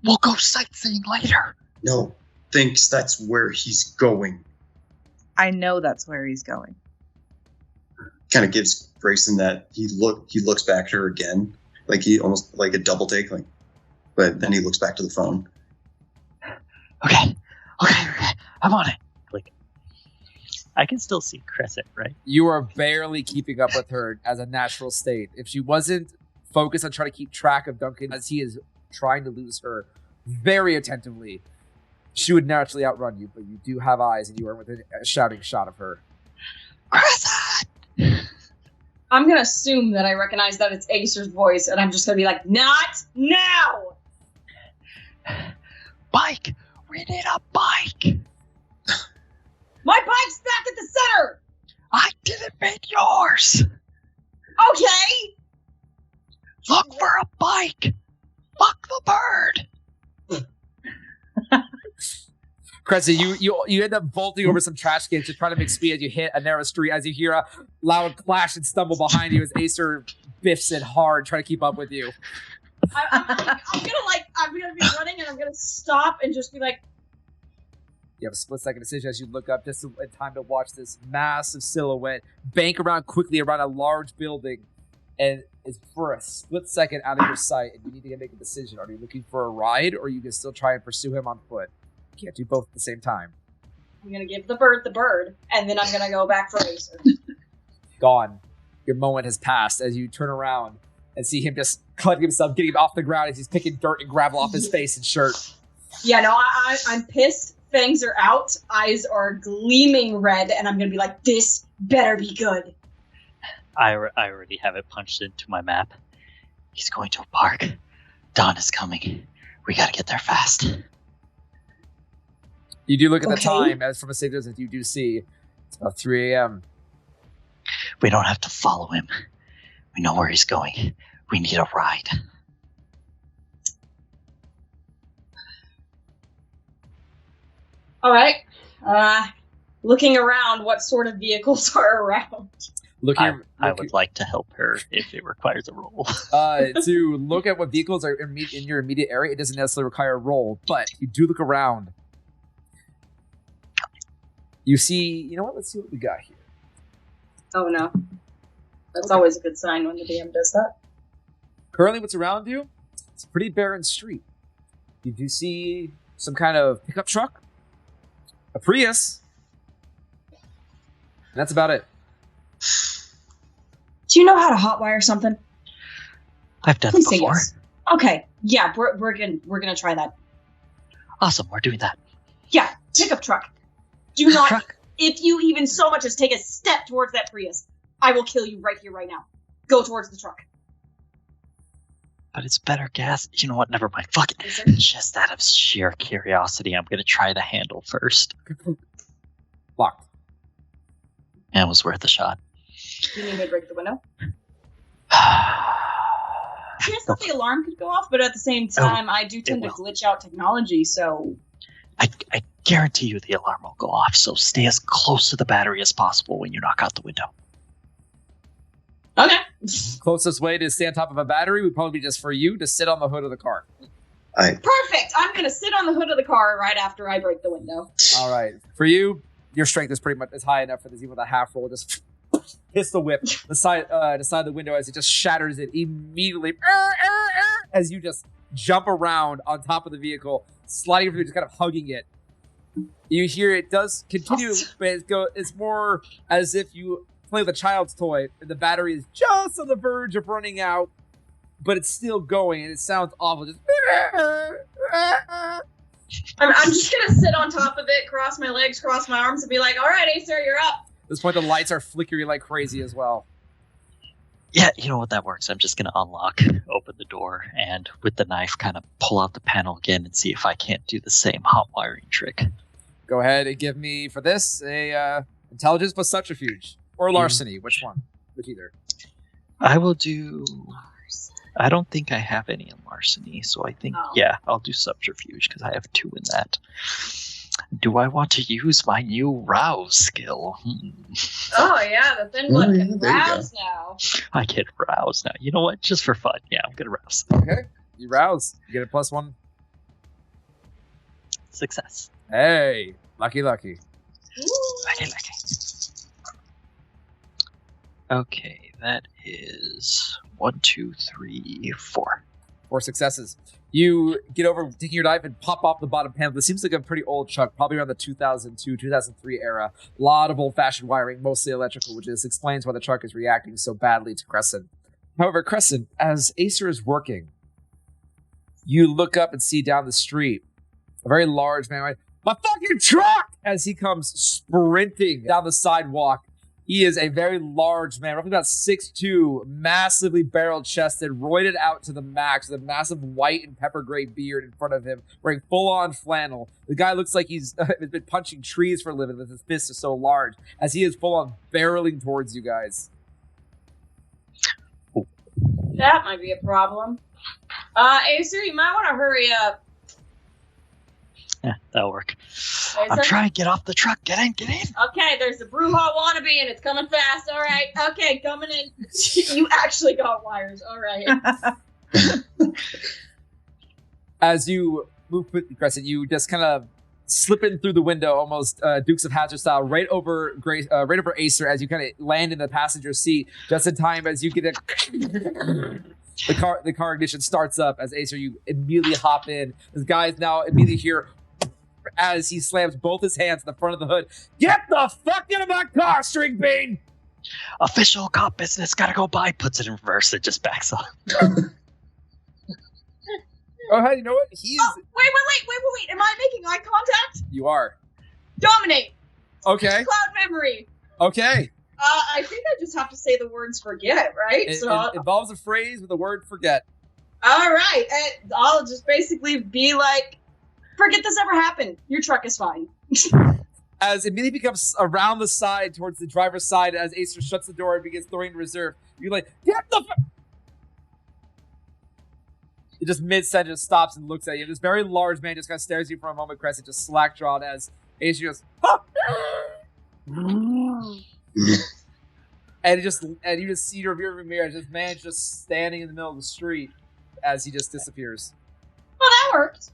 We'll go sightseeing later. No, thinks that's where he's going. I know that's where he's going. Kind of gives Grayson that he looks back to her again, like he almost like a double take, like, but then he looks back to the phone. Okay, I'm on it. Like, I can still see Crescent, right? You are barely keeping up with her as a natural state. If she wasn't focused on trying to keep track of Duncan as he is trying to lose her very attentively, she would naturally outrun you, but you do have eyes and you are within a shouting shot of her. Crescent! I'm going to assume that I recognize that it's Acer's voice, and I'm just going to be like, not now! Bike! We need a bike! My bike's back at the center! I didn't make yours! Okay! Look for a bike! Fuck the bird! Crescent, you end up vaulting over some trash cans to try to make speed as you hit a narrow street, as you hear a loud clash and stumble behind you as Acer biffs it hard, trying to keep up with you. I'm gonna be running and I'm gonna stop and just be like, you have a split-second decision as you look up just in time to watch this massive silhouette bank around quickly around a large building, and it's for a split second out of your sight, and you need to make a decision. Are you looking for a ride, or you can still try and pursue him on foot? You can't do both at the same time. I'm gonna give the bird, and then I'm gonna go back for Acer. Gone. Your moment has passed as you turn around and see him just collecting himself, getting him off the ground as he's picking dirt and gravel off his face and shirt. Yeah, no, I'm pissed. Fangs are out. Eyes are gleaming red, and I'm gonna be like, this Better be good. I already have it punched into my map. He's going to a park. Dawn is coming. We gotta get there fast. You do look at the Okay. time, as from a safe distance, you do see it's about 3 a.m. We don't have to follow him. We know where he's going. We need a ride. All right. Looking around, what sort of vehicles are around? I would like to help her if it requires a roll. To look at what vehicles are in your immediate area, it doesn't necessarily require a roll, but you do look around. You see, you know what? Let's see what we got here. Oh no. That's always a good sign when the DM does that. Currently, what's around you? It's a pretty barren street. You do see some kind of pickup truck, a Prius, and that's about it. Do you know how to hotwire something? I've done Please it say before. yes. Okay. Yeah, we're gonna try that. Awesome, we're doing that. Yeah, pickup truck. Do not. Truck. If you even so much as take a step towards that Prius, I will kill you right here, right now. Go towards the truck. But it's better gas. You know what? Never mind. Fuck it. Is there- Just out of sheer curiosity, I'm gonna try the handle first. Locked. And it was worth a shot. Do you need me to break the window? Yes, thought the alarm could go off, but at the same time, I do tend to will. glitch out technology, so... I guarantee you the alarm will go off, so stay as close to the battery as possible when you knock out the window. Okay. Closest way to stay on top of a battery would probably be just for you to sit on the hood of the car. Perfect! I'm gonna sit on the hood of the car right after I break the window. All right. For you, your strength is pretty much is high enough for this, even with a half roll. Just pistol whip the side of the window as it just shatters it immediately. As you just jump around on top of the vehicle, sliding through, just kind of hugging it. You hear it does continue, but it's more as if you play with a child's toy, and the battery is just on the verge of running out, but it's still going, and it sounds awful. Just I'm just gonna sit on top of it, cross my legs, cross my arms, and be like, alright, Acer, you're up. At this point, the lights are flickering like crazy as well. Yeah, you know what, that works. I'm just gonna unlock, open the door, and with the knife kind of pull out the panel again and see if I can't do the same hot wiring trick. Go ahead and give me, for this, a intelligence plus subterfuge. Or larceny. Which one? Which either? I will do... I don't think I have any in larceny, so I think, I'll do subterfuge because I have 2 in that. Do I want to use my new rouse skill? Oh yeah, the thin blood yeah, can there you go. rouse now. I get rouse now. You know what? Just for fun. Yeah, I'm gonna rouse. Okay. You rouse. You get a +1. Success. Hey. Lucky. Lucky. Okay, that is 1, 2, 3, 4. 4 successes. You get over, taking your knife and pop off the bottom panel. This seems like a pretty old truck, probably around the 2002, 2003 era. A lot of old-fashioned wiring, mostly electrical, which explains why the truck is reacting so badly to Crescent. However, Crescent, as Acer is working, you look up and see down the street a very large man, my fucking truck! As he comes sprinting down the sidewalk. He is a very large man, roughly about 6'2", massively barrel-chested, roided out to the max, with a massive white and pepper gray beard in front of him, wearing full-on flannel. The guy looks like he's been punching trees for a living, because his fist is so large, as he is full-on barreling towards you guys. That might be a problem. Acer, you might want to hurry up. Yeah, that'll work. Acer? I'm trying to get off the truck. Get in. Okay, there's a Brewhot wannabe and it's coming fast. All right. Okay, coming in. You actually got wires. All right. As you move quickly, Crescent, you just kind of slip in through the window, almost Dukes of Hazzard style, right over Acer as you kind of land in the passenger seat, just in time as you get the car ignition starts up. As Acer, you immediately hop in. This guy is now immediately here as he slams both his hands in the front of the hood. Get the fuck out of my car, String Bean! Official cop business, gotta go by. Puts it in reverse and just backs up. Oh, hey, you know what? He is. Oh, wait. Am I making eye contact? You are. Dominate. Okay. Cloud memory. Okay. I think I just have to say the words forget, right? It involves a phrase with the word forget. All right. And I'll just basically be like, forget this ever happened. Your truck is fine. As it immediately becomes around the side towards the driver's side as Acer shuts the door and begins throwing to reserve. You're like, get the It just mid-sentence stops and looks at you. This very large man just kind of stares at you for a moment, Crescent, just slack-jawed as Acer goes, ah! and you just see your rearview mirror as this man's just standing in the middle of the street as he just disappears. Well, that worked.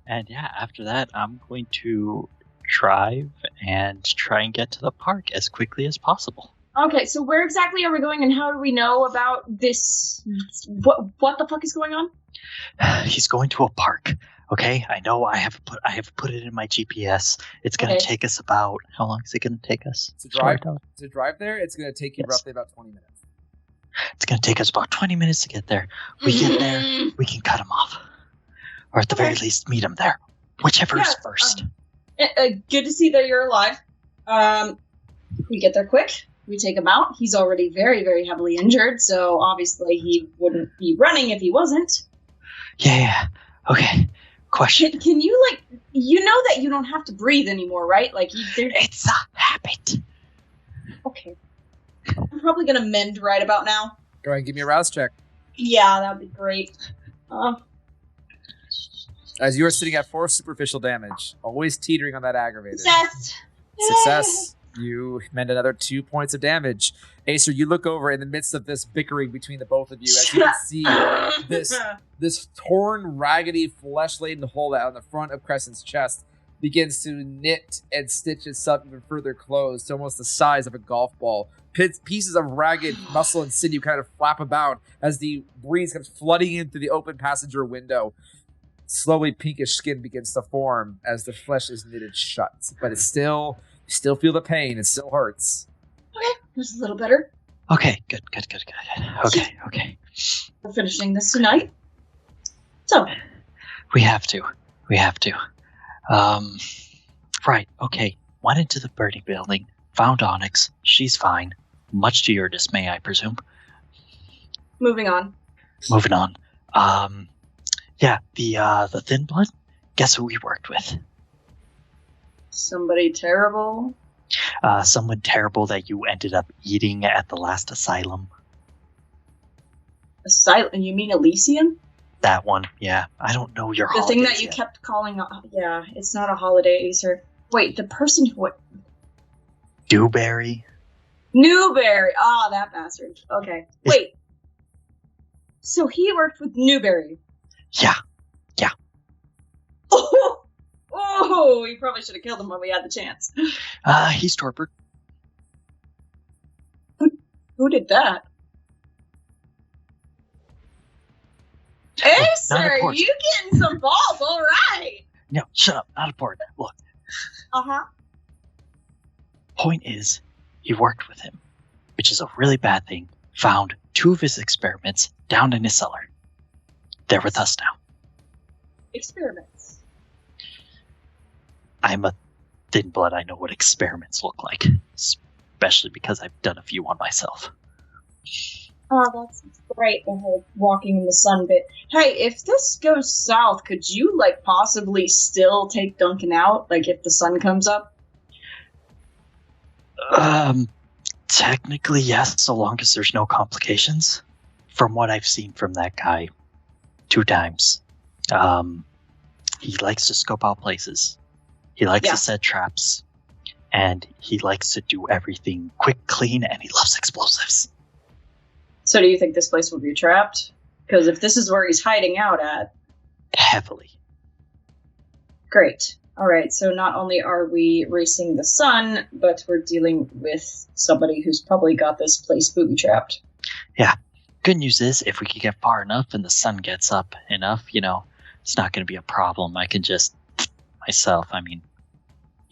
And yeah, after that, I'm going to drive and try and get to the park as quickly as possible. Okay, so where exactly are we going, and how do we know about this? What the fuck is going on? He's going to a park. Okay, I know. I have put it in my GPS. It's going to take us about. How long is it going to take us to drive there? It's going to take you roughly about 20 minutes. It's going to take us about 20 minutes to get there. We get there, we can cut him off, or at the very least, meet him there. Whichever is first. Good to see that you're alive. We get there quick. We take him out. He's already very, very heavily injured, so obviously he wouldn't be running if he wasn't. Yeah. Okay. Question. Can you, like, you know that you don't have to breathe anymore, right? Like, it's a habit. Okay. I'm probably gonna mend right about now. Go ahead and give me a rouse check. Yeah, that'd be great. As you are sitting at 4 superficial damage, always teetering on that aggravator. Success! You mend another 2 points of damage. Acer, you look over in the midst of this bickering between the both of you as you can see this torn, raggedy, flesh-laden hole that on the front of Crescent's chest begins to knit and stitch itself even further closed to almost the size of a golf ball. Pieces of ragged muscle and sinew kind of flap about as the breeze comes flooding in through the open passenger window. Slowly, pinkish skin begins to form as the flesh is knitted shut. But it's still, you still feel the pain. It still hurts. Okay, just a little better. Okay, good. Okay. We're finishing this tonight. So. We have to. Right, okay. Went into the burning building, found Onyx. She's fine. Much to your dismay, I presume. Moving on. Yeah, the Thin Blood, guess who we worked with? Somebody terrible? Someone terrible that you ended up eating at the last asylum. Asylum? You mean Elysium? That one, yeah. I don't know your holidays. The thing that you kept calling, yeah, it's not a holiday, Acer. Wait, the person who... Dewberry? Newberry! Ah, that bastard. Okay. Wait. So he worked with Newberry? Yeah. Oh, you probably should have killed him when we had the chance. He's torpid. Who did that? Hey, sir, you getting some balls, all right. No, shut up. Not important. Look. Uh-huh. Point is, he worked with him, which is a really bad thing. Found 2 of his experiments down in his cellar. They're with us now. Experiments? I'm a Thin Blood. I know what experiments look like, especially because I've done a few on myself. Oh, that's great, the whole walking in the sun bit. Hey, if this goes south, could you, like, possibly still take Duncan out? Like, if the sun comes up? Technically, yes, so long as there's no complications. From what I've seen from that guy 2 times, he likes to scope out places. He likes to set traps. And he likes to do everything quick, clean, and he loves explosives. So do you think this place will be trapped? Because if this is where he's hiding out at... Heavily. Great. Alright, so not only are we racing the sun, but we're dealing with somebody who's probably got this place booby-trapped. Yeah. Good news is, if we can get far enough and the sun gets up enough, it's not going to be a problem. I can just... myself,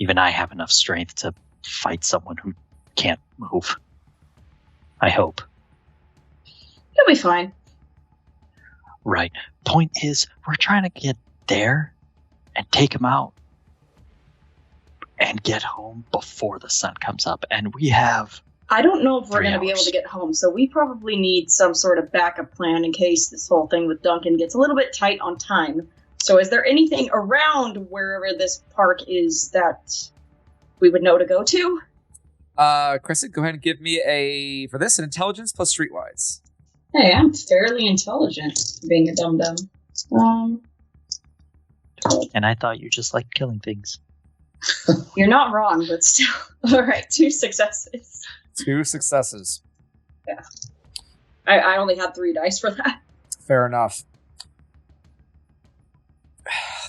even I have enough strength to fight someone who can't move. I hope. You'll be fine. Right. Point is, we're trying to get there and take him out and get home before the sun comes up. And we have I don't know if we're 3 going to be able hours. to get home, so we probably need some sort of backup plan in case this whole thing with Duncan gets a little bit tight on time. So is there anything around wherever this park is that we would know to go to? Crescent, go ahead and give me for this, an intelligence plus streetwise. Hey, I'm fairly intelligent, being a dum-dum. And I thought you just liked killing things. You're not wrong, but still. Alright, 2 successes. 2 successes. Yeah. I only had 3 dice for that. Fair enough.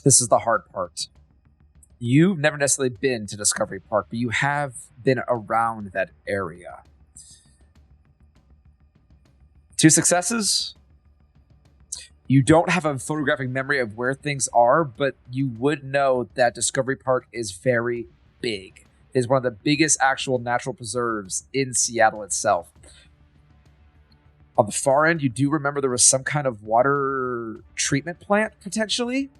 This is the hard part. You've never necessarily been to Discovery Park, but you have been around that area. 2 successes. You don't have a photographic memory of where things are, but you would know that Discovery Park is very big. It is one of the biggest actual natural preserves in Seattle itself. On the far end, you do remember there was some kind of water treatment plant, potentially.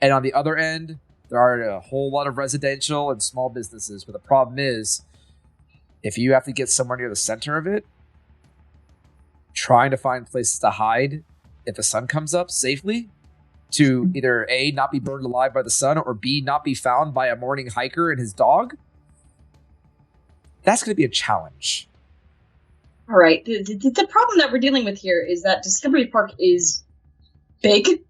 And on the other end, there are a whole lot of residential and small businesses. But the problem is, if you have to get somewhere near the center of it, trying to find places to hide if the sun comes up safely, to either A, not be burned alive by the sun, or B, not be found by a morning hiker and his dog, that's going to be a challenge. All right. The problem that we're dealing with here is that Discovery Park is big,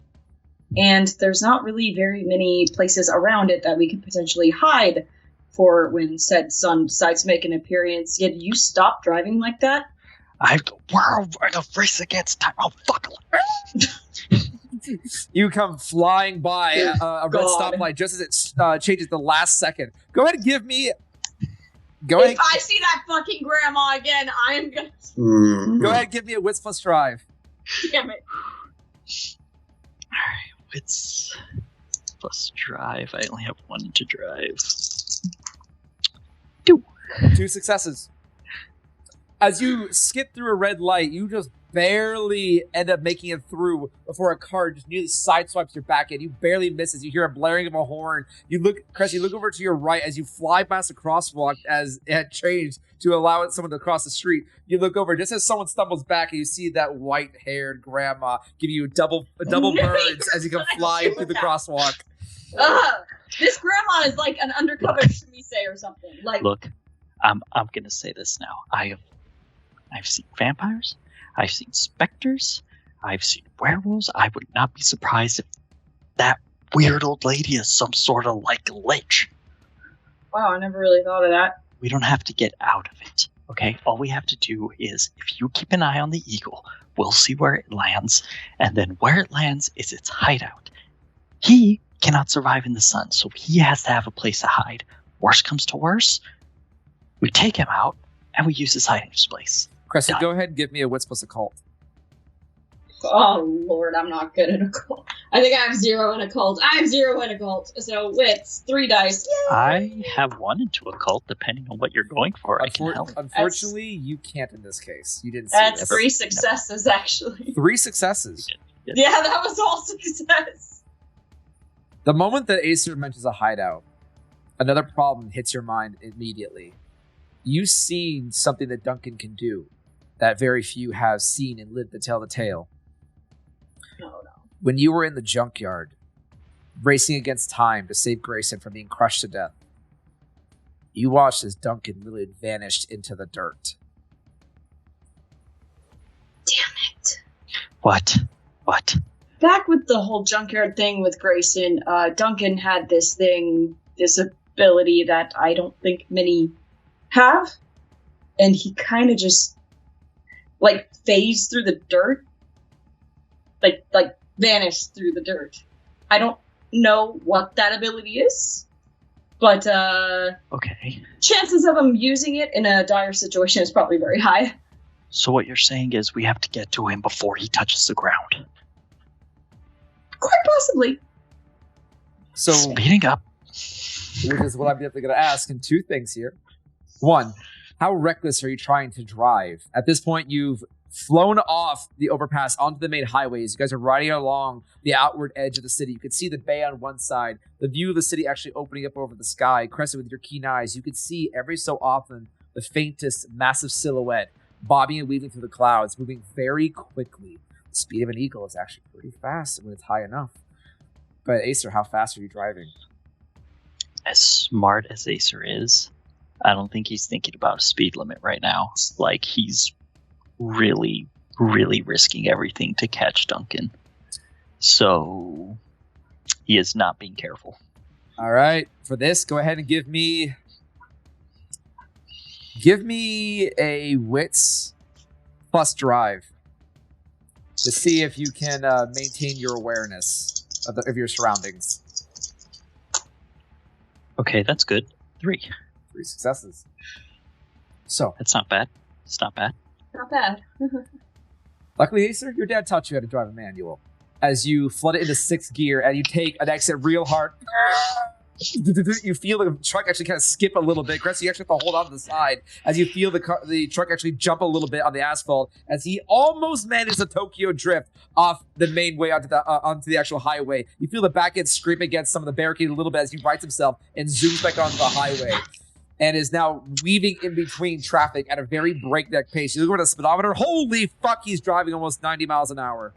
and there's not really very many places around it that we could potentially hide for when said sun decides to make an appearance. Yet you stop driving like that? We're in a race against time. Oh, fuck. You come flying by a red God. stoplight just as it changes the last second. Go ahead and give me... Go ahead, If I see that fucking grandma again, I am gonna... go ahead and give me a wits plus drive. Damn it. Alright, wits plus drive. I only have 1 to drive. 2 successes. As you skip through a red light, you just barely end up making it through before a car just nearly sideswipes your back end. You barely miss as you hear a blaring of a horn. You look, Chris, you look over to your right as you fly past a crosswalk as it had changed to allow someone to cross the street. You look over just as someone stumbles back and you see that white-haired grandma give you double birds as you come flying through the crosswalk. This grandma is like an undercover Shmise or something. Like, Look, I'm gonna say this now. I've seen vampires. I've seen specters. I've seen werewolves. I would not be surprised if that weird old lady is some sort of like lich. wow, I never really thought of that. We don't have to get out of it, okay? All we have to do is, if you keep an eye on the eagle, we'll see where it lands, and then where it lands is its hideout. He cannot survive in the sun, so he has to have a place to hide. Worst comes to worst, we take him out, and we use his hiding place. Crescent, Done. go ahead and give me a wits plus occult. Oh, Lord, I'm not good at occult. I think I have 0 in occult. I have 0 in occult. So, wits, 3 dice. Yay! I have 1 into a cult, depending on what you're going for. I can help. Unfortunately, you can't in this case. You didn't see That's this. 3 successes, actually. 3 successes. Yeah, that was all success. The moment that Acer mentions a hideout, another problem hits your mind immediately. You've seen something that Duncan can do that very few have seen and lived to tell the tale. No. When you were in the junkyard, racing against time to save Grayson from being crushed to death, you watched as Duncan literally vanished into the dirt. Damn it. What? Back with the whole junkyard thing with Grayson, Duncan had this ability that I don't think many have. And he kind of just, like, phased through the dirt. Like, vanished through the dirt. I don't know what that ability is. But, Okay. chances of him using it in a dire situation is probably very high. So what you're saying is we have to get to him before he touches the ground. Quite possibly. So, Speeding up. which is what I'm definitely going to ask, and 2 things here. 1, how reckless are you trying to drive? At this point, you've flown off the overpass onto the main highways. You guys are riding along the outward edge of the city. You can see the bay on one side, the view of the city actually opening up over the sky. Crescent, with your keen eyes, you can see every so often the faintest massive silhouette, bobbing and weaving through the clouds, moving very quickly. The speed of an eagle is actually pretty fast when it's high enough. But Acer, how fast are you driving? As smart as Acer is, I don't think he's thinking about a speed limit right now. Like, he's really, really risking everything to catch Duncan. So, he is not being careful. All right. For this, go ahead and give me a wits plus drive to see if you can maintain your awareness of your surroundings. Okay, that's good. 3. 3 successes. So that's not bad. It's not bad. Not bad. Luckily, Acer, your dad taught you how to drive a manual. As you flood it into 6th gear and you take an exit real hard, you feel the truck actually kind of skip a little bit. Chris, you actually have to hold on to the side as you feel the truck actually jump a little bit on the asphalt as he almost manages a Tokyo drift off the main way onto the actual highway. You feel the back end scrape against some of the barricade a little bit as he rights himself and zooms back onto the highway and is now weaving in between traffic at a very breakneck pace. You look at the speedometer. Holy fuck, he's driving almost 90 miles an hour.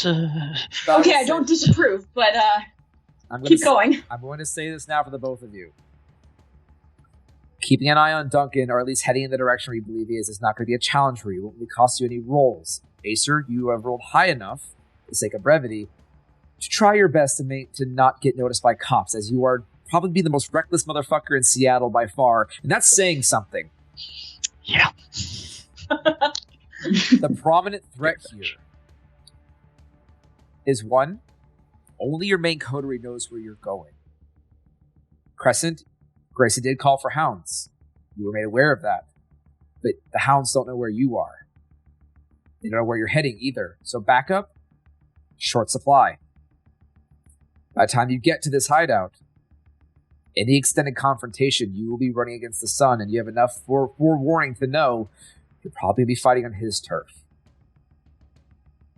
Okay, I don't disapprove, but keep going. I'm going to say this now for the both of you. Keeping an eye on Duncan, or at least heading in the direction where you believe he is not going to be a challenge for you. It won't really cost you any rolls. Acer, you have rolled high enough, for the sake of brevity, to try your best to not get noticed by cops, as you are probably the most reckless motherfucker in Seattle by far, and that's saying something. Yeah. The prominent threat here is one, only your main coterie knows where you're going. Crescent, Grayson did call for hounds. You were made aware of that. But the hounds don't know where you are. They don't know where you're heading either. So backup, short supply. By the time you get to this hideout, any extended confrontation, you will be running against the sun, and you have enough forewarning to know you'll probably be fighting on his turf.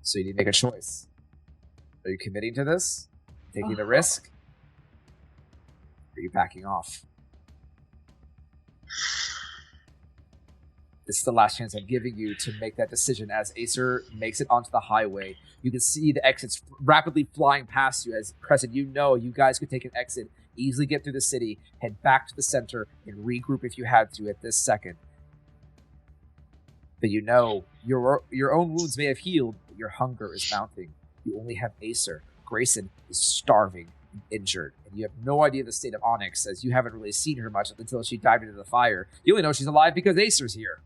So you need to make a choice. Are you committing to this? Taking the risk? Or are you backing off? This is the last chance I'm giving you to make that decision as Acer makes it onto the highway. You can see the exits rapidly flying past you as Crescent, you know you guys could take an exit, easily get through the city, head back to the center, and regroup if you had to at this second. But you know, your own wounds may have healed, but your hunger is mounting. You only have Acer. Grayson is starving and injured, and you have no idea the state of Onyx, as you haven't really seen her much until she dived into the fire. You only know she's alive because Acer's here.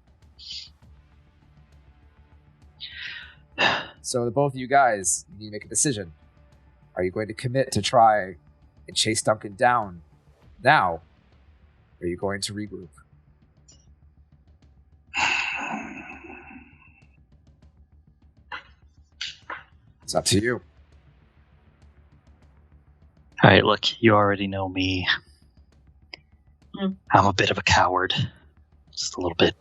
So the both of you guys, you need to make a decision. Are you going to commit to try and chase Duncan down now, or are you going to regroup? It's up to you. All right, look, you already know me. I'm a bit of a coward. Just a little bit.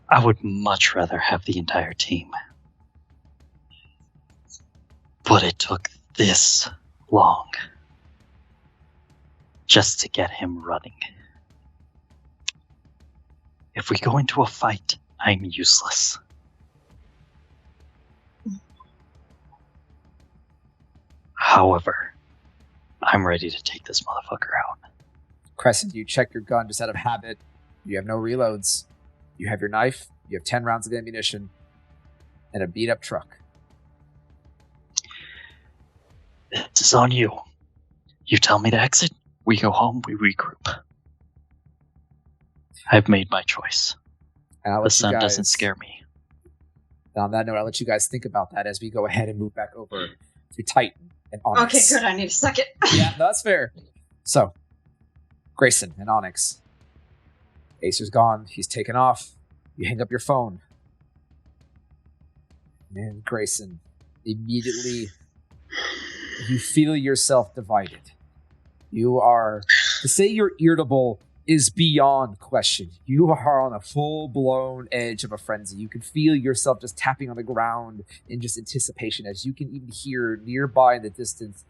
I would much rather have the entire team. But it took this long just to get him running. If we go into a fight, I'm useless. However, I'm ready to take this motherfucker out. Crescent, you check your gun just out of habit. You have no reloads. You have your knife. You have 10 rounds of ammunition. And a beat-up truck. This is on you. You tell me to exit, we go home, we regroup. I've made my choice. The sun doesn't scare me. On that note, I'll let you guys think about that as we go ahead and move back over to Titan and Onyx. Okay, good. I need a second. Yeah, no, that's fair. So, Grayson and Onyx. Acer's gone. He's taken off. You hang up your phone. And Grayson, immediately, you feel yourself divided. You are, to say you're irritable is beyond question. You are on a full-blown edge of a frenzy. You can feel yourself just tapping on the ground in just anticipation, as you can even hear nearby in the distance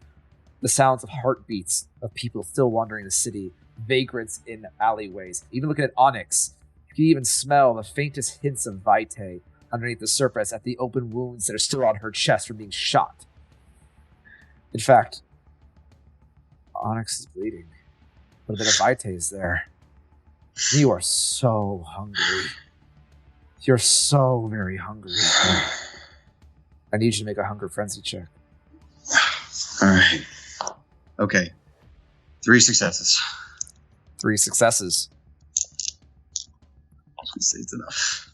the sounds of heartbeats of people still wandering the city, vagrants in alleyways. Even looking at Onyx, you can even smell the faintest hints of vitae underneath the surface at the open wounds that are still on her chest from being shot. In fact, Onyx is bleeding. A little bit of vitae is there. You are so hungry. You're so very hungry. I need you to make a hunger frenzy check. All right. Okay. 3 successes. 3 successes. Let's say it's enough.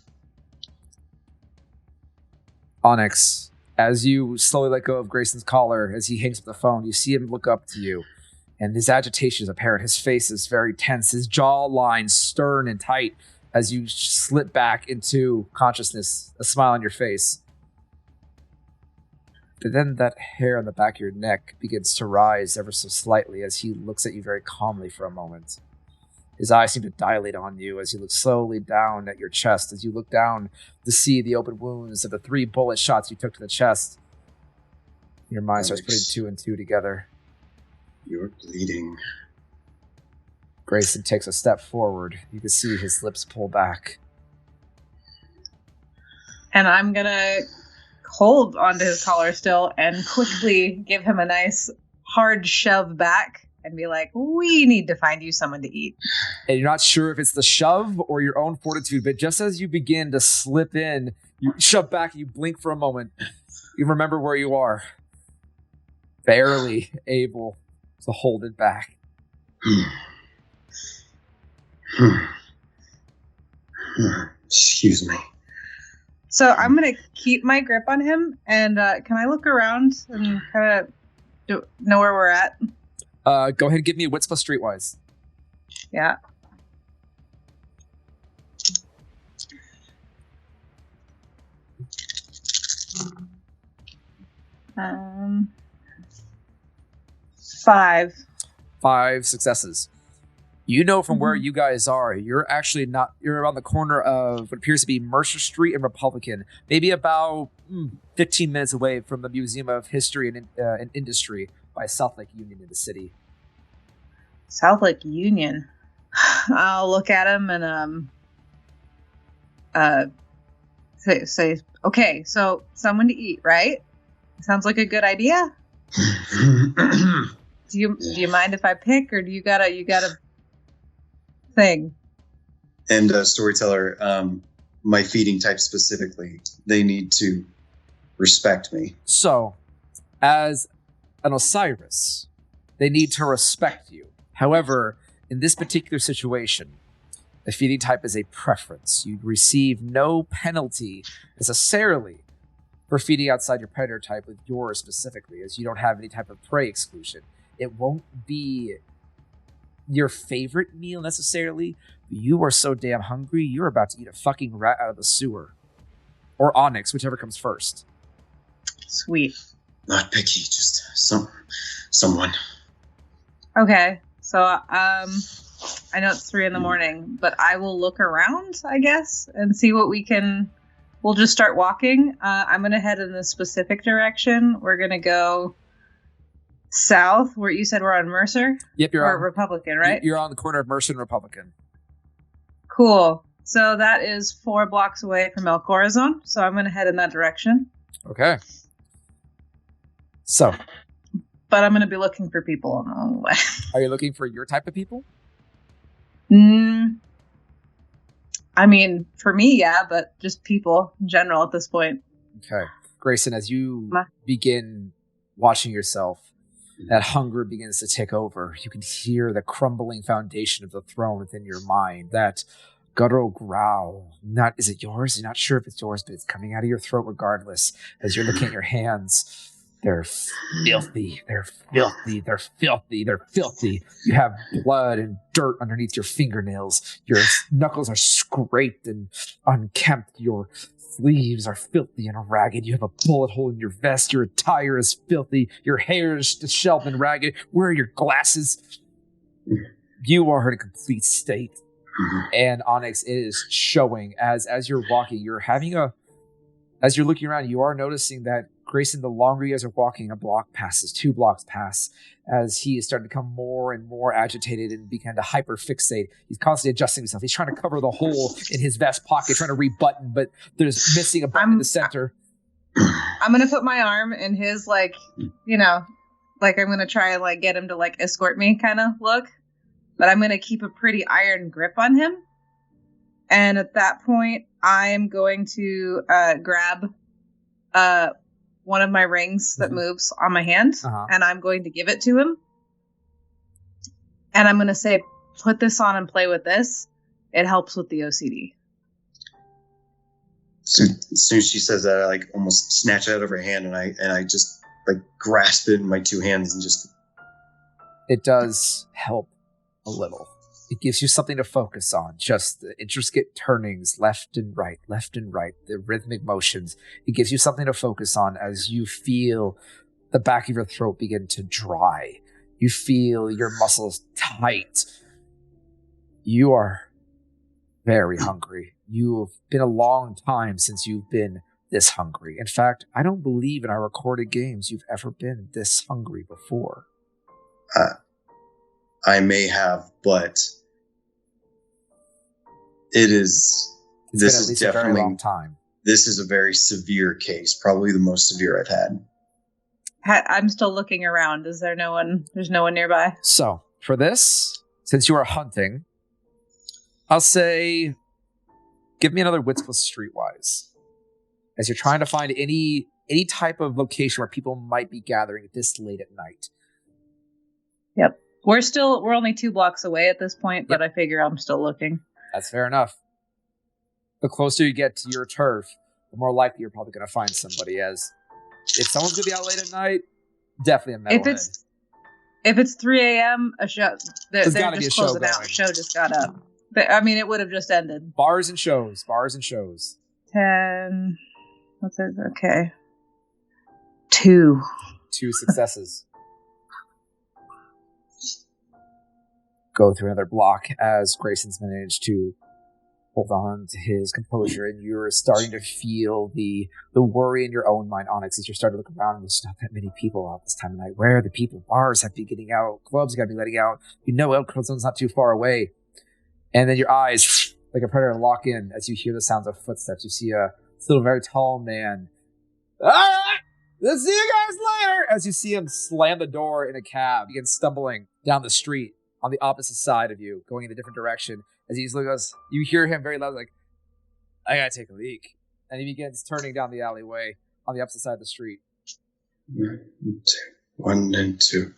Onyx, as you slowly let go of Grayson's collar, as he hangs up the phone, you see him look up to you, and his agitation is apparent. His face is very tense, his jawline stern and tight as you slip back into consciousness, a smile on your face. But then that hair on the back of your neck begins to rise ever so slightly as he looks at you very calmly for a moment. His eyes seem to dilate on you as he looks slowly down at your chest, as you look down to see the open wounds of the 3 bullet shots you took to the chest. Your mind starts putting 2 and 2 together. You're bleeding. Grayson takes a step forward. You can see his lips pull back. And I'm going to hold onto his collar still and quickly give him a nice hard shove back and be like, we need to find you someone to eat. And you're not sure if it's the shove or your own fortitude, but just as you begin to slip in, you shove back, you blink for a moment. You remember where you are. Barely able to hold it back. Excuse me. So I'm going to keep my grip on him, and can I look around and kind of know where we're at? Go ahead and give me a wits plus streetwise. Yeah. Five. 5 successes. You know from where you guys are, you're actually not, you're around the corner of what appears to be Mercer Street and Republican, maybe about 15 minutes away from the Museum of History and Industry by South Lake Union in the city. South Lake Union. I'll look at him and say, okay, so someone to eat, right? Sounds like a good idea. Do you mind if I pick, or do you got a thing? And storyteller, my feeding type specifically, they need to respect me. So, as an Osiris, they need to respect you. However, in this particular situation, the feeding type is a preference. You receive no penalty necessarily for feeding outside your predator type with yours specifically, as you don't have any type of prey exclusion. It won't be your favorite meal necessarily, but you are so damn hungry, you're about to eat a fucking rat out of the sewer. Or Onyx, whichever comes first. Sweet. Not picky, just someone. Okay, so I know it's 3 a.m, but I will look around, I guess, and see what we can. We'll just start walking. I'm going to head in a specific direction. We're going to go south, where you said we're on Mercer? Yep, you're or on Republican, right? You're on the corner of Mercer and Republican. Cool. So that is 4 blocks away from El Corazon, so I'm going to head in that direction. Okay. So. But I'm going to be looking for people on the way. Are you looking for your type of people? I mean, for me, yeah, but just people in general at this point. Okay. Grayson, as you begin watching yourself, that hunger begins to take over. You can hear the crumbling foundation of the throne within your mind. That guttural growl. Is it yours? You're not sure if it's yours, but it's coming out of your throat regardless. As you're looking at your hands, they're filthy. They're filthy. They're filthy. They're filthy. You have blood and dirt underneath your fingernails. Your knuckles are scraped and unkempt. Your sleeves are filthy and ragged. You have a bullet hole in your vest. Your attire is filthy. Your hair is disheveled and ragged. Where are your glasses? You are in a complete state. And Onyx, it is showing as you're walking. As you're looking around, you are noticing that Grayson, the longer you guys are walking, a block passes, 2 blocks pass, as he is starting to become more and more agitated and begin to hyper-fixate. He's constantly adjusting himself. He's trying to cover the hole in his vest pocket, trying to rebutton, but there's missing a button in the center. I'm going to put my arm in his, like, you know, like I'm going to try and, like, get him to, like, escort me kind of look. But I'm going to keep a pretty iron grip on him. And at that point, I'm going to grab one of my rings that moves on my hand, and I'm going to give it to him. And I'm going to say, put this on and play with this. It helps with the OCD. So as soon as she says that, I like almost snatch it out of her hand, and I just like grasp it in my 2 hands and just. It does help a little. It gives you something to focus on. Just the intricate turnings left and right, the rhythmic motions. It gives you something to focus on as you feel the back of your throat begin to dry. You feel your muscles tight. You are very hungry. You've been a long time since you've been this hungry. In fact, I don't believe in our recorded games you've ever been this hungry before. I may have, but it is. It's this been at is least definitely a very long time. This is a very severe case, probably the most severe I've had. I'm still looking around. Is there no one? There's no one nearby. So for this, since you are hunting, I'll say, give me another wits plus streetwise, as you're trying to find any type of location where people might be gathering this late at night. Yep. We're only 2 blocks away at this point, but I figure I'm still looking. That's fair enough. The closer you get to your turf, the more likely you're probably going to find somebody. As if someone's going to be out late at night, definitely a metalhead. If it's 3 a.m., a show. They're gotta be just a show closing out. going. Show just got up. I mean, it would have just ended. Bars and shows. 10. What's it? Okay. 2. 2 successes. Go through another block as Grayson's managed to hold on to his composure, and you're starting to feel the worry in your own mind, Onyx, as you're starting to look around and there's not that many people out this time of night. Where are the people? Bars have to be getting out. Clubs got to be letting out. You know El Cozone's not too far away. And then your eyes, like a predator, lock in as you hear the sounds of footsteps. You see a still very tall man. All right, let's see you guys later. As you see him slam the door in a cab, begin stumbling down the street on the opposite side of you, going in a different direction. As he goes, you hear him very loud, like, I gotta take a leak. And he begins turning down the alleyway on the opposite side of the street. 1 and 2.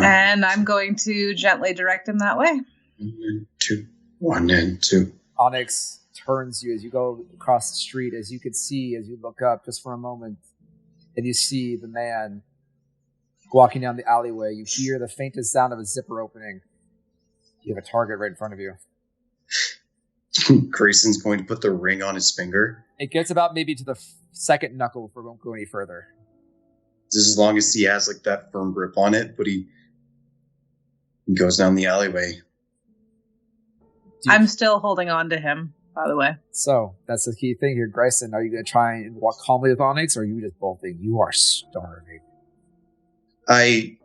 And I'm going to gently direct him that way. 1 and 2. 1 and 2. Onyx turns you as you go across the street, as you could see, as you look up just for a moment, and you see the man walking down the alleyway. You hear the faintest sound of a zipper opening. You have a target right in front of you. Grayson's going to put the ring on his finger. It gets about maybe to the second knuckle before it won't go any further. Just as long as he has like that firm grip on it, but he goes down the alleyway. I'm still holding on to him, by the way. So, that's the key thing here. Grayson, are you going to try and walk calmly with Onyx, or are you just bolting? You are starving. I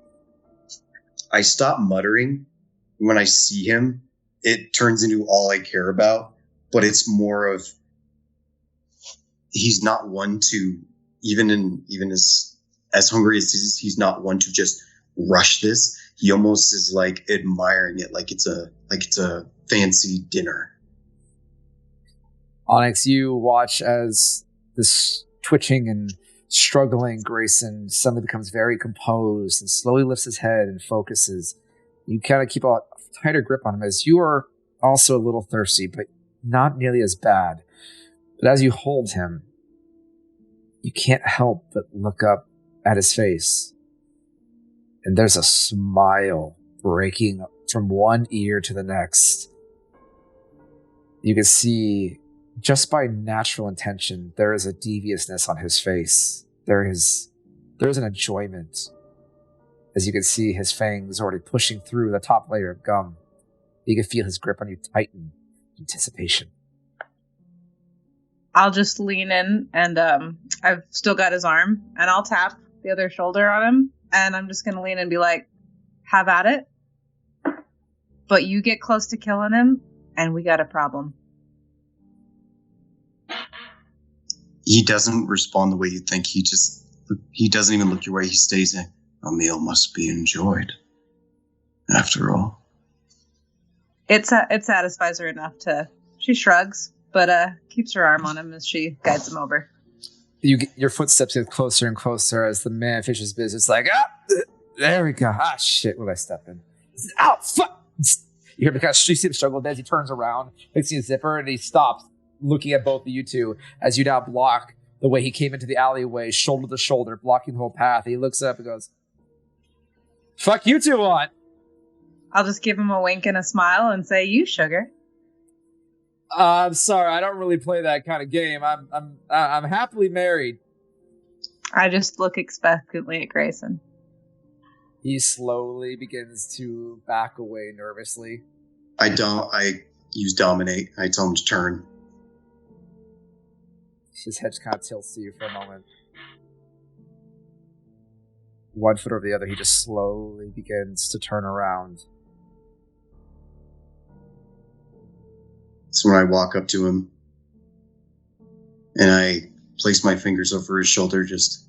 stop muttering. When I see him, it turns into all I care about, but it's more of, he's not one to, even as hungry as he is, he's not one to just rush this. He almost is like admiring it, like it's a fancy dinner. Onyx, you watch as this twitching and struggling Grayson suddenly becomes very composed and slowly lifts his head and focuses. You kind of keep a tighter grip on him as you are also a little thirsty, but not nearly as bad. But as you hold him, you can't help but look up at his face. And there's a smile breaking from one ear to the next. You can see, just by natural intention, there is a deviousness on his face. There is an enjoyment. As you can see, his fangs already pushing through the top layer of gum. You can feel his grip on you tighten in anticipation. I'll just lean in, and I've still got his arm, and I'll tap the other shoulder on him, and I'm just gonna lean and be like, have at it. But you get close to killing him, and we got a problem. He doesn't respond the way you think. He doesn't even look your way. He stays in. A meal must be enjoyed. After all. It satisfies her enough to... She shrugs, but keeps her arm on him as she guides him over. Your footsteps get closer and closer as the man finishes business. Like, there we go. Ah, shit, what did I step in? Ow, fuck! You hear him kind of see him struggle as he turns around, fixing his zipper, and he stops, looking at both of you two as you now block the way he came into the alleyway, shoulder to shoulder, blocking the whole path. He looks up and goes, fuck you two want? I'll just give him a wink and a smile and say, you sugar. I'm sorry, I don't really play that kind of game. I'm happily married. I just look expectantly at Grayson. He slowly begins to back away nervously. I use dominate. I tell him to turn. His head kind of tilts to you for a moment. One foot over the other, he just slowly begins to turn around. So when I walk up to him and I place my fingers over his shoulder, just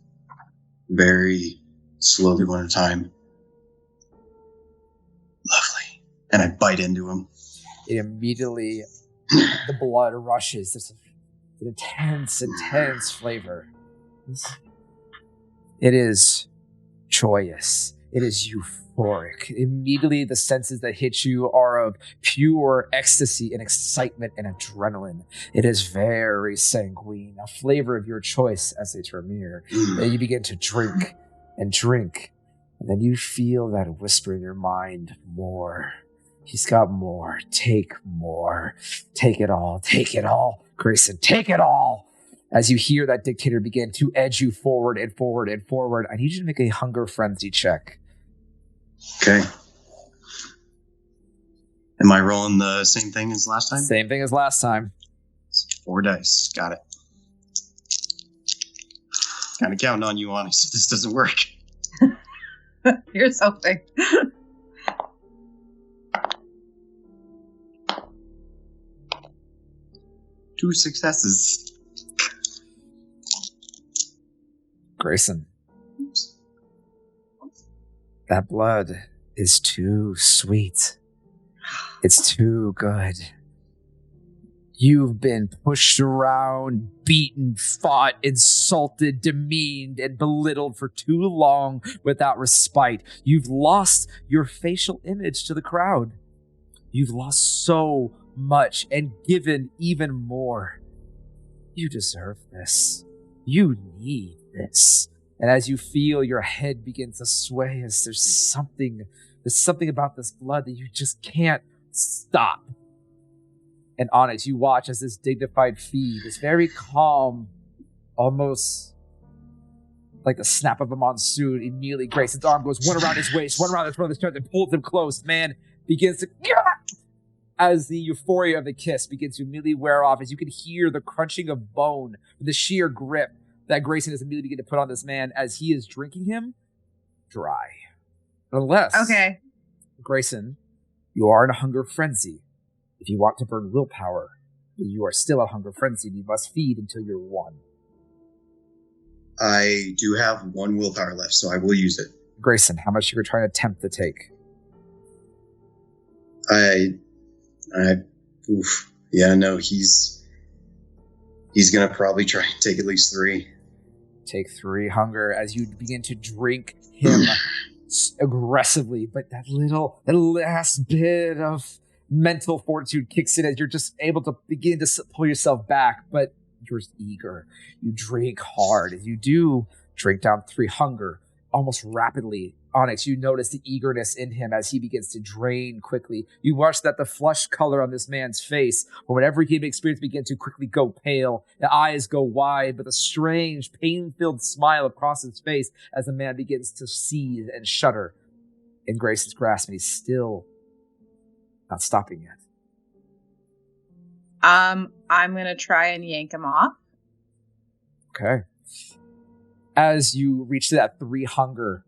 very slowly one at a time. Lovely. And I bite into him. It immediately, the blood rushes. There's an intense flavor. It is joyous. It is euphoric. Immediately, the senses that hit you are of pure ecstasy and excitement and adrenaline. It is very sanguine, a flavor of your choice as a Tremere. And you begin to drink and drink, and then you feel that whisper in your mind, more. He's got more. Take more. Take it all. Take it all. Grayson, take it all. As you hear that dictator begin to edge you forward and forward and forward, I need you to make a hunger frenzy check. Okay. Am I rolling the same thing as last time? Same thing as last time. 4 dice. Got it. Kind of counting on you, Onyx, if this doesn't work. Here's hoping. 2 successes. Grayson. That blood is too sweet. It's too good. You've been pushed around, beaten, fought, insulted, demeaned, and belittled for too long without respite. You've lost your facial image to the crowd. You've lost so much and given even more. You deserve this. You need this. And as you feel your head begin to sway, as there's something about this blood that you just can't stop. And Onyx, you watch as this dignified feed, this very calm, almost like the snap of a monsoon, immediately Grayson's arm goes one around his waist, one around his brother's chest, and pulls him close. Man begins to, as the euphoria of the kiss begins to immediately wear off, as you can hear the crunching of bone, the sheer grip that Grayson is immediately beginning to put on this man as he is drinking him dry. Unless, okay, Grayson, you are in a hunger frenzy. If you want to burn willpower, you are still at hunger frenzy. You must feed until you're 1. I do have 1 willpower left, so I will use it. Grayson, how much you were trying to attempt to take? He's gonna probably try and take at least 3. Take 3 hunger as you begin to drink him aggressively, but that last bit of mental fortitude kicks in as you're just able to begin to pull yourself back, but you're eager. You drink hard. As you do drink down 3 hunger almost rapidly, Onyx, you notice the eagerness in him as he begins to drain quickly. You watch that the flush color on this man's face, or whatever he experienced, begin to quickly go pale. The eyes go wide, but a strange, pain-filled smile across his face as the man begins to seethe and shudder in Grayson's grasp, and he's still not stopping yet. I'm going to try and yank him off. Okay. As you reach that 3 hunger,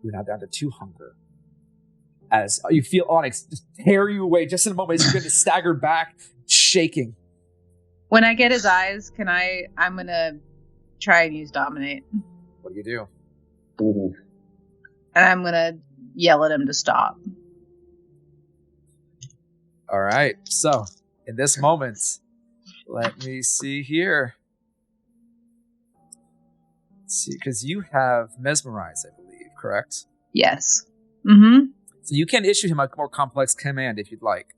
you're now down to 2 hunger. As you feel Onyx just tear you away just in a moment as you're going to stagger back, shaking. When I get his eyes, I'm going to try and use Dominate. What do you do? Ooh. And I'm going to yell at him to stop. All right. So, in this moment, let me see here. Let's see, because you have Mesmerize, I believe, correct? Yes. Mm-hmm. So you can issue him a more complex command if you'd like.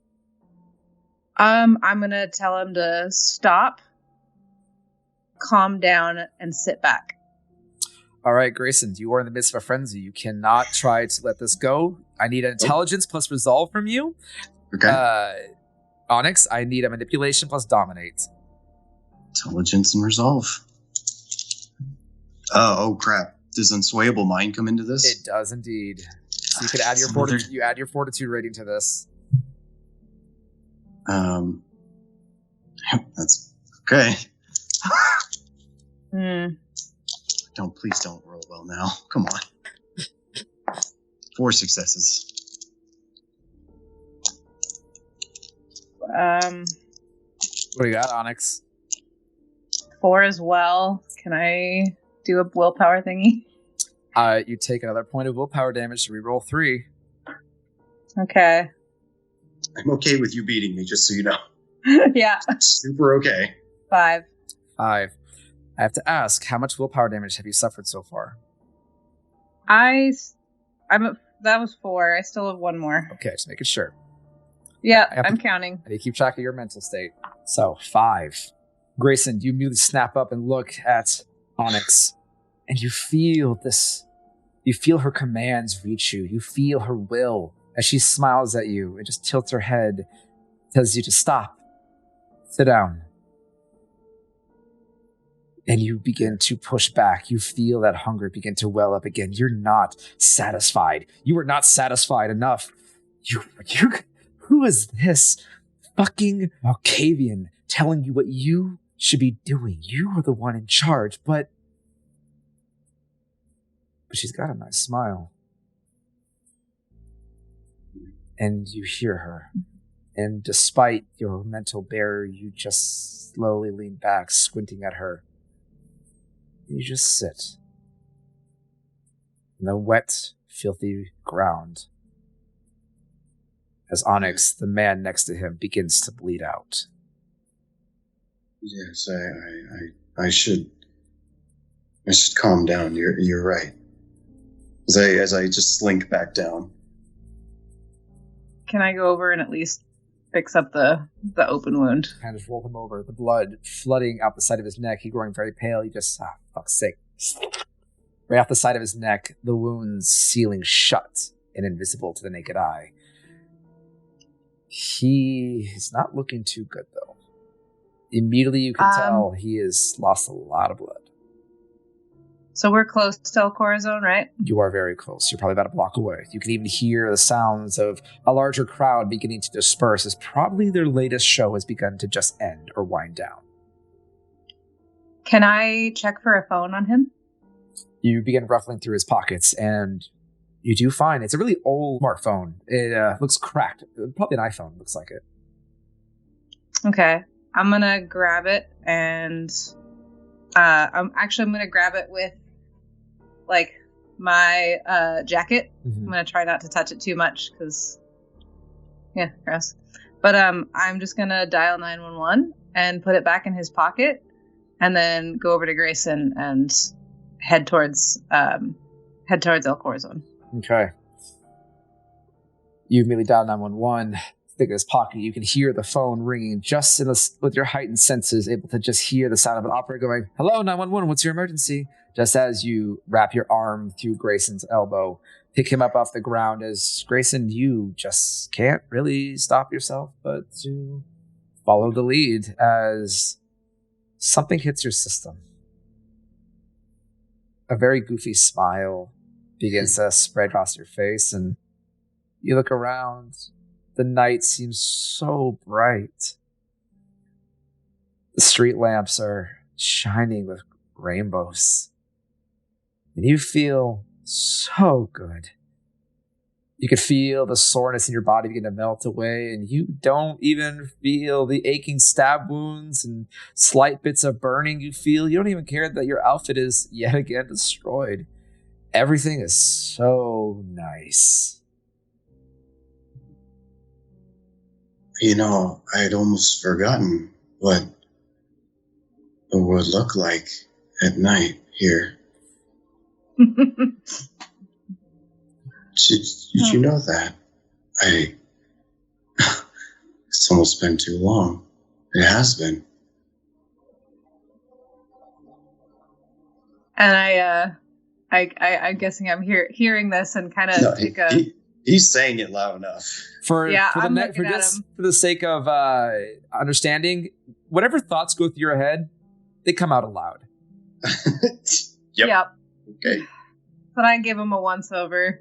I'm going to tell him to stop, calm down, and sit back. All right, Grayson, you are in the midst of a frenzy. You cannot try to let this go. I need an intelligence plus resolve from you. Okay. Onyx, I need a manipulation plus dominate. Intelligence and resolve. Oh crap. Does Unswayable Mind come into this? It does indeed. So you can add your fortitude. You add your fortitude rating to this. That's okay. Please don't roll well now. Come on. 4 successes. What do you got, Onyx? 4 as well. Can I do a willpower thingy? You take another point of willpower damage to reroll 3. Okay. I'm okay with you beating me, just so you know. Yeah. Super okay. 5. 5. I have to ask, how much willpower damage have you suffered so far? That was 4. I still have 1 more. Okay, just making sure. Yeah, I'm counting. I need to keep track of your mental state. So, 5. Grayson, you immediately snap up and look at Onyx, and you feel this. You feel her commands reach you. You feel her will as she smiles at you and just tilts her head, tells you to stop, sit down. And you begin to push back. You feel that hunger begin to well up again. You're not satisfied. You are not satisfied enough. Who is this fucking Malkavian telling you what you should be doing? You are the one in charge, but she's got a nice smile. And you hear her. And despite your mental barrier, you just slowly lean back, squinting at her. You just sit in the wet, filthy ground as Onyx, the man next to him, begins to bleed out. Yes, I should calm down. You're right. As I just slink back down. Can I go over and at least fix up the open wound? Kind of roll him over, the blood flooding out the side of his neck. He growing very pale. He just, fuck's sake. Right off the side of his neck, the wounds sealing shut and invisible to the naked eye. He is not looking too good, though. Immediately you can tell he has lost a lot of blood. So we're close to El Corazon, right? You are very close. You're probably about a block away. You can even hear the sounds of a larger crowd beginning to disperse as probably their latest show has begun to just end or wind down. Can I check for a phone on him? You begin ruffling through his pockets, and you do find it's a really old smartphone. It looks cracked. Probably an iPhone, looks like it. Okay. I'm going to grab it, and I'm going to grab it with like my jacket. Mm-hmm. I'm going to try not to touch it too much because, yeah, gross. But I'm just going to dial 911 and put it back in his pocket and then go over to Grayson and head towards El Corazon. Okay. You immediately dial 911. Stick in his pocket. You can hear the phone ringing just with your heightened senses, able to just hear the sound of an operator going, "Hello, 911, what's your emergency?" Just as you wrap your arm through Grayson's elbow, pick him up off the ground as Grayson, you just can't really stop yourself but to follow the lead as something hits your system. A very goofy smile begins to spread across your face, and you look around. The night seems so bright. The street lamps are shining with rainbows. And you feel so good. You can feel the soreness in your body begin to melt away, and you don't even feel the aching stab wounds and slight bits of burning you feel. You don't even care that your outfit is yet again destroyed. Everything is so nice. You know, I'd almost forgotten what it would look like at night here. Did you know that? It's almost been too long. It has been. And I'm guessing I'm hearing this and kind of he's saying it loud enough. For the sake of understanding, whatever thoughts go through your head, they come out aloud. Yep. Okay. But I give him a once over.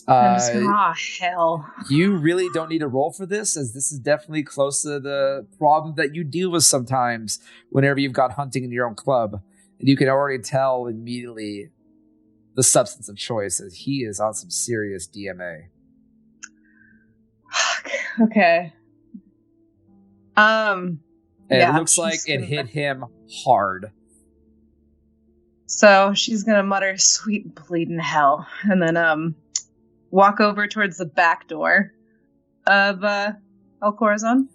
I'm just going, hell. You really don't need to roll for this, as this is definitely close to the problem that you deal with sometimes whenever you've got hunting in your own club. And you can already tell immediately the substance of choice, as he is on some serious DMA. Okay. And it looks like it hit him hard. So she's going to mutter, sweet bleeding hell, and then walk over towards the back door of El Corazon.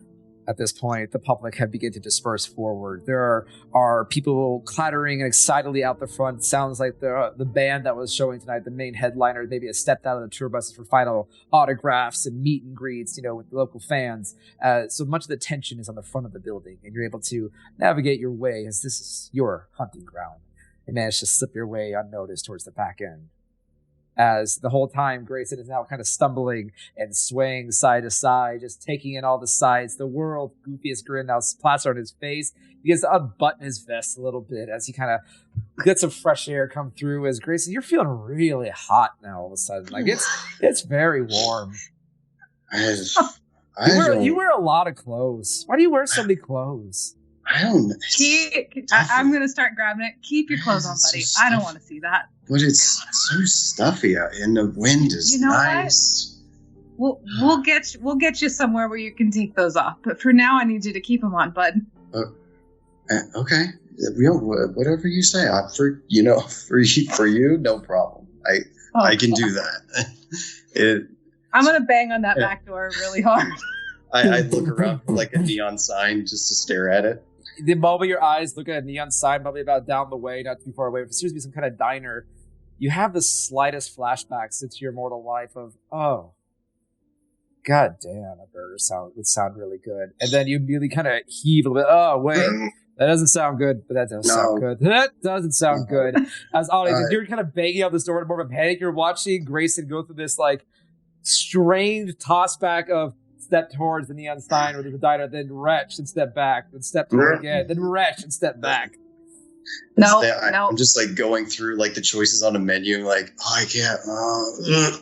At this point, the public have begun to disperse forward. There are people clattering excitedly out the front. It sounds like the band that was showing tonight, the main headliner, maybe has stepped out of the tour buses for final autographs and meet and greets, with the local fans. So much of the tension is on the front of the building, and you're able to navigate your way, as this is your hunting ground, and manage to slip your way unnoticed towards the back end. As the whole time, Grayson is now kind of stumbling and swaying side to side, just taking in all the sides. The world's goofiest grin now plastered on his face. He gets to unbutton his vest a little bit as he kind of gets some fresh air come through. As Grayson, you're feeling really hot now all of a sudden. Like it's very warm. You wear a lot of clothes. Why do you wear so many clothes? I don't know. I'm going to start grabbing it. Keep your clothes on, buddy. I don't want to see that. But it's so stuffy out, and the wind is nice. What? We'll get you somewhere where you can take those off. But for now, I need you to keep them on, bud. Okay. Whatever you say. For you, no problem. I can do that. I'm going to bang on that back door really hard. I look around for like a neon sign just to stare at it. The moment your eyes look at a neon sign, probably about down the way, not too far away, if it seems to be some kind of diner, you have the slightest flashbacks into your mortal life of, oh, god damn, a burger would sound really good. And then you immediately kind of heave a little bit, oh, wait, that doesn't sound good, but that does sound good. That doesn't sound good. As audience, you're kind of banging out this door in more of a panic. You're watching Grayson go through this, like, strange tossback of step towards the neon sign or the diner, then retch and step back, then step toward again, then retch and step back. No. I'm just like going through like the choices on a menu, like, I can't,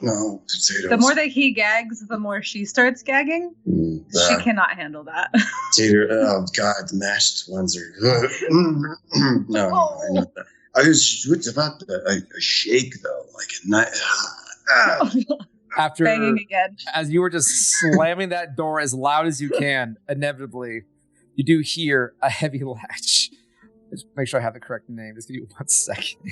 no, potatoes. The more that he gags, the more she starts gagging. She cannot handle that. Tater, oh god, the mashed ones are good. No, I know that. What's about a shake though? Like a night. After banging again. As you were just slamming that door as loud as you can, inevitably, you do hear a heavy latch. Just make sure I have the correct name. Just give you 1 second.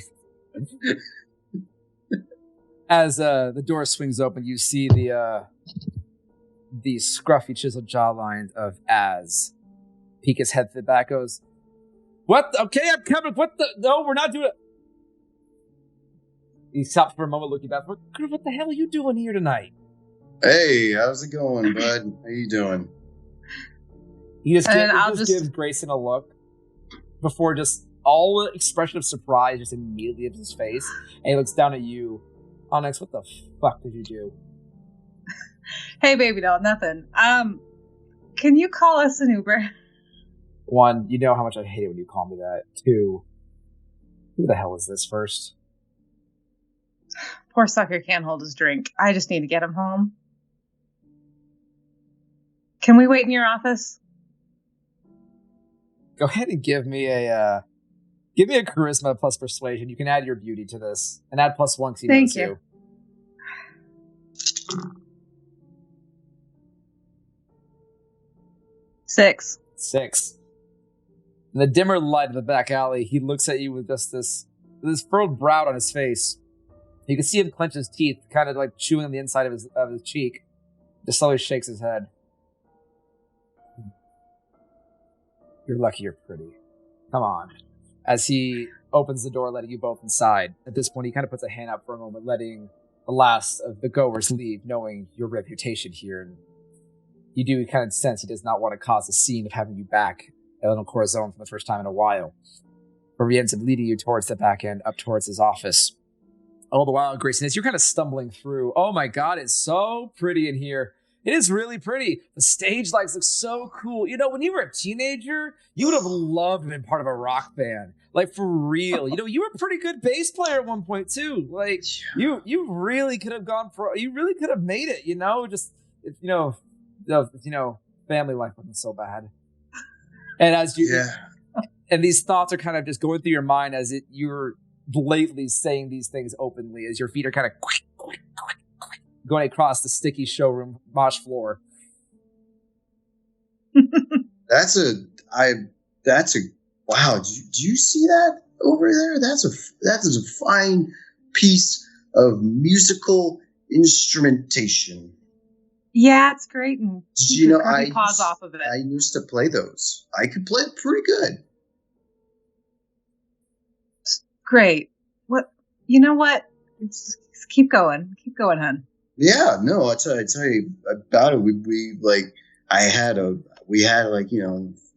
As the door swings open, you see the scruffy, chiseled jawline of Az peek his head to the back, goes, "What? Okay, I'm coming. What the? No, we're not doing it." He stops for a moment, looking back. What the hell are you doing here tonight? Hey, how's it going, bud? How you doing? He just gives Grayson a look before just all the expression of surprise just immediately hits his face, and he looks down at you. Onyx, what the fuck did you do? Hey, baby doll, nothing. Can you call us an Uber? 1, you know how much I hate it when you call me that. 2, who the hell is this first? Poor sucker can't hold his drink. I just need to get him home. Can we wait in your office? Go ahead and give me a charisma plus persuasion. You can add your beauty to this, and add +1 because he knows you. 6. 6. In the dimmer light of the back alley, he looks at you with just this furrowed brow on his face. You can see him clench his teeth, kind of like chewing on the inside of his cheek. Just slowly shakes his head. You're lucky you're pretty. Come on. As he opens the door, letting you both inside. At this point, he kind of puts a hand out for a moment, letting the last of the goers leave, knowing your reputation here. And you do kind of sense he does not want to cause a scene of having you back at Little Corazon for the first time in a while. But he ends up leading you towards the back end, up towards his office. All the while, Grayson, as you're kind of stumbling through, oh my god, it's so pretty in here. It is really pretty. The stage lights look so cool. You know, when you were a teenager, you would have loved being part of a rock band. Like, for real. You know, you were a pretty good bass player at one point, too. Like, you really could have you really could have made it, you know? Just, if, you know, family life wasn't so bad. And as you... Yeah. And these thoughts are kind of just going through your mind as you're blatantly saying these things openly, as your feet are kind of going across the sticky showroom mosh floor. That's a wow. Do you see that over there? That is a fine piece of musical instrumentation. Yeah, it's great. And you know, I used to play those. I could play it pretty good. Great. What? You know what? Just keep going. Keep going, hon. Yeah, no, I tell you about it. We had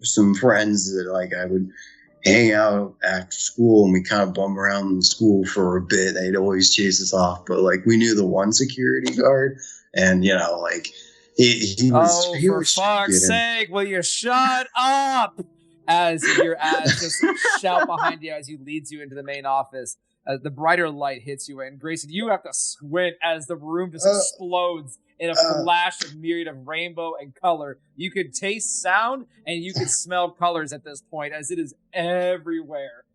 some friends that like I would hang out after school, and we kind of bum around in school for a bit. They'd always chase us off, but like we knew the one security guard, and you know, like he was. Oh, for fuck's sake! Will you shut up? As your ads just shout behind you as he leads you into the main office. The brighter light hits you, and Grayson, you have to squint as the room just explodes in a flash of myriad of rainbow and color. You could taste sound, and you could smell colors at this point, as it is everywhere.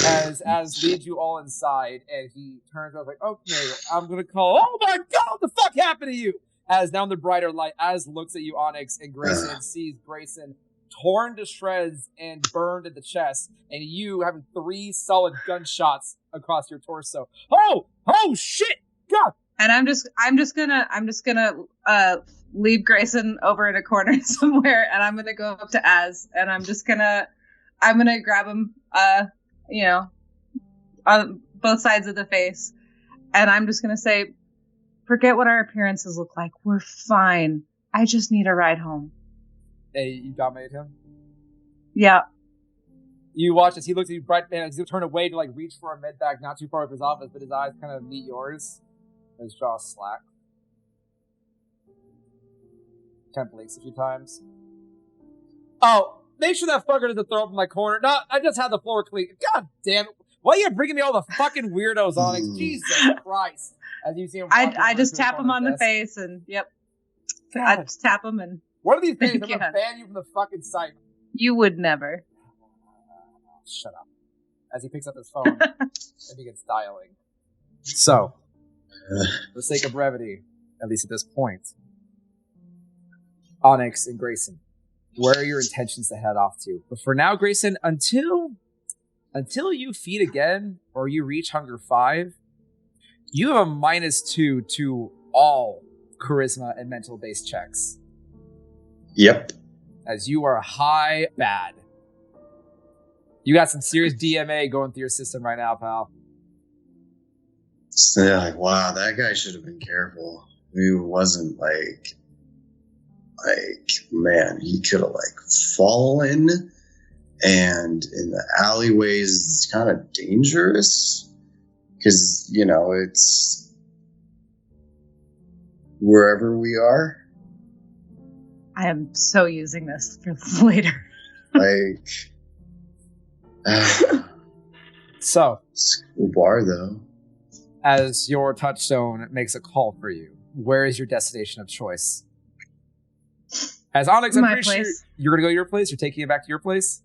As leads you all inside, and he turns around like, okay, I'm gonna call. Oh my god, what the fuck happened to you? As now in the brighter light, as looks at you, Onyx, and Grayson sees Grayson torn to shreds and burned in the chest, and you having 3 solid gunshots across your torso. Oh shit! God! And I'm just gonna leave Grayson over in a corner somewhere, and I'm gonna go up to Az, and I'm gonna grab him, on both sides of the face, and I'm just gonna say, forget what our appearances look like. We're fine. I just need a ride home. Hey, you dominate him? Yeah. You watch as he looks at you bright, and as you turn away to like reach for a med bag not too far from his office, but his eyes kind of meet yours. His jaw slack. Kind of blinks a few times. Oh, make sure that fucker doesn't throw up in my corner. No, I just had the floor clean. God damn it. Why are you bringing me all the fucking weirdos, Onyx? Jesus Christ. As you see him I just tap him on the face, and yep. God. I just tap him, and one of these days, I'm gonna ban you from the fucking site. You would never. Shut up. As he picks up his phone and begins dialing. So, for the sake of brevity, at least at this point, Onyx and Grayson, where are your intentions to head off to? But for now, Grayson, until you feed again or you reach Hunger 5, you have a -2 to all charisma and mental-based checks. Yep. As you are high bad. You got some serious DMA going through your system right now, pal. So they're like, wow, that guy should have been careful. He wasn't like, man, he could have like fallen, and in the alleyways, it's kind of dangerous because, you know, it's wherever we are. I am so using this for later. Like, so school bar though. As your touchstone makes a call for you, where is your destination of choice? As Onyx, I'm My pretty sure place. you're going to go to your place. You're taking it back to your place?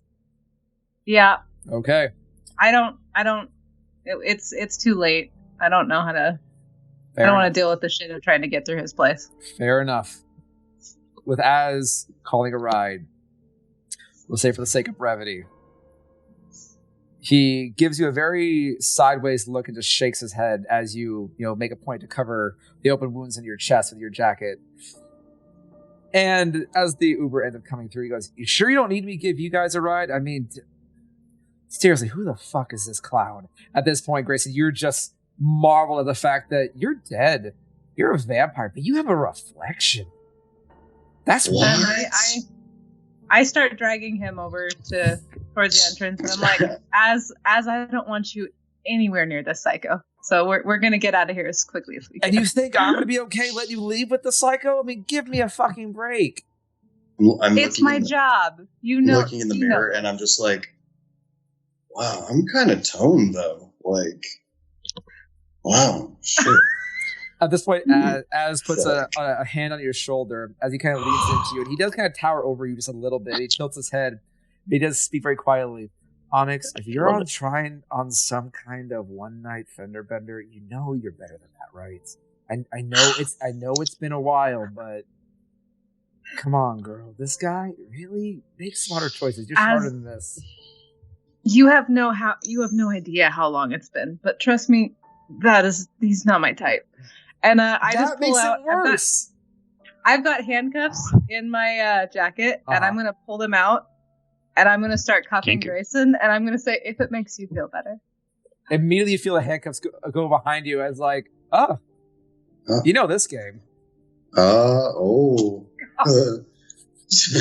Yeah. Okay. I don't. It's too late. I don't know how to. Fair I don't want enough. to deal with the shit of trying to get through his place. Fair enough. With Az calling a ride, we'll say for the sake of brevity, he gives you a very sideways look and just shakes his head as you make a point to cover the open wounds in your chest with your jacket. And as the Uber ends up coming through, he goes, "You sure you don't need me to give you guys a ride? I mean, seriously, who the fuck is this clown?" At this point, Grayson, you're just marvel at the fact that you're dead. You're a vampire, but you have a reflection. That's What? weird. I start dragging him over towards the entrance, and I'm like, as I don't want you anywhere near this psycho. So we're gonna get out of here as quickly as we can. And you think I'm gonna be okay letting you leave with the psycho? I mean, give me a fucking break. It's my job. You know. Looking in the mirror, and I'm just like, wow, I'm kind of toned though. Like, wow, shit. At this point, Az puts a hand on your shoulder as he kind of leans into you, and he does kind of tower over you just a little bit. He tilts his head, but he does speak very quietly. Onyx, if you're trying on some kind of one-night fender bender, you know you're better than that, right? I know it's been a while, but come on, girl. This guy really makes smarter choices. You're smarter than this. You have no idea how long it's been, but trust me, he's not my type. And I just pull out. It worse. I've got handcuffs in my jacket, and I'm gonna pull them out, and I'm gonna start cuffing Grayson, and I'm gonna say, "If it makes you feel better." Immediately, you feel the handcuffs go behind you as like, you know this game. You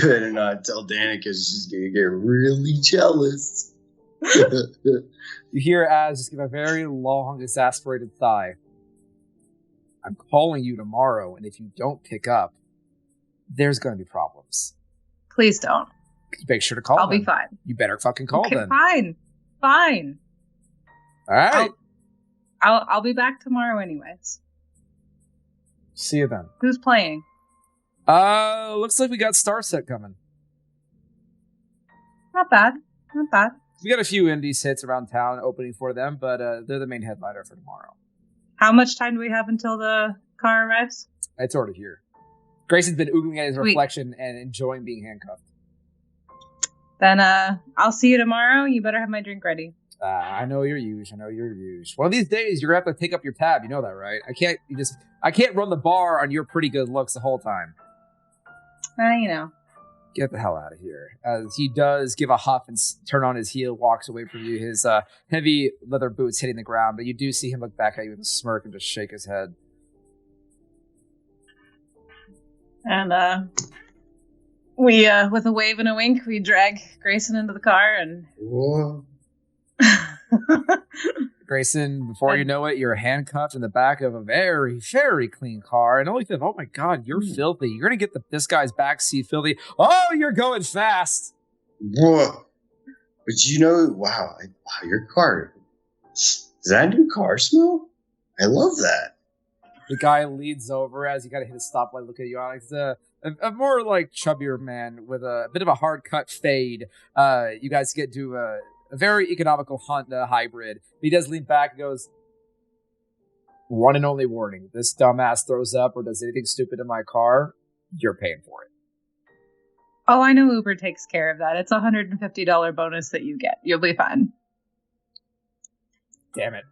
better not tell Danica, she's gonna get really jealous. You hear Az just give a very long, exasperated sigh. I'm calling you tomorrow, and if you don't pick up, there's going to be problems. Please don't. Make sure to call. I'll be fine. You better fucking call then. Fine. All right. I'll be back tomorrow, anyways. See you then. Who's playing? Looks like we got Starset coming. Not bad. We got a few indies hits around town opening for them, but they're the main headliner for tomorrow. How much time do we have until the car arrives? It's already here. Grayson's been oogling at his reflection and enjoying being handcuffed. Then I'll see you tomorrow. You better have my drink ready. I know you're used. One of these days, you're gonna have to take up your tab. You know that, right? I can't run the bar on your pretty good looks the whole time. Get the hell out of here. As he does give a huff and turn on his heel, walks away from you, his heavy leather boots hitting the ground, but you do see him look back at you with a smirk and just shake his head. And we, with a wave and a wink, we drag Grayson into the car and... Whoa. Grayson, before you know it, you're handcuffed in the back of a very, very clean car. And only think, oh my God, you're filthy. You're going to get this guy's backseat filthy. Oh, you're going fast. Whoa. But wow, your car. Does that new car smell? I love that. The guy leads over as you kind of hit a stoplight, look at you, Alex. A more like chubbier man with a bit of a hard cut fade. You guys get to a very economical Honda hybrid. He does lean back and goes, "One and only warning. This dumbass throws up or does anything stupid in my car, you're paying for it." Oh, I know Uber takes care of that. It's a $150 bonus that you get. You'll be fine. Damn it.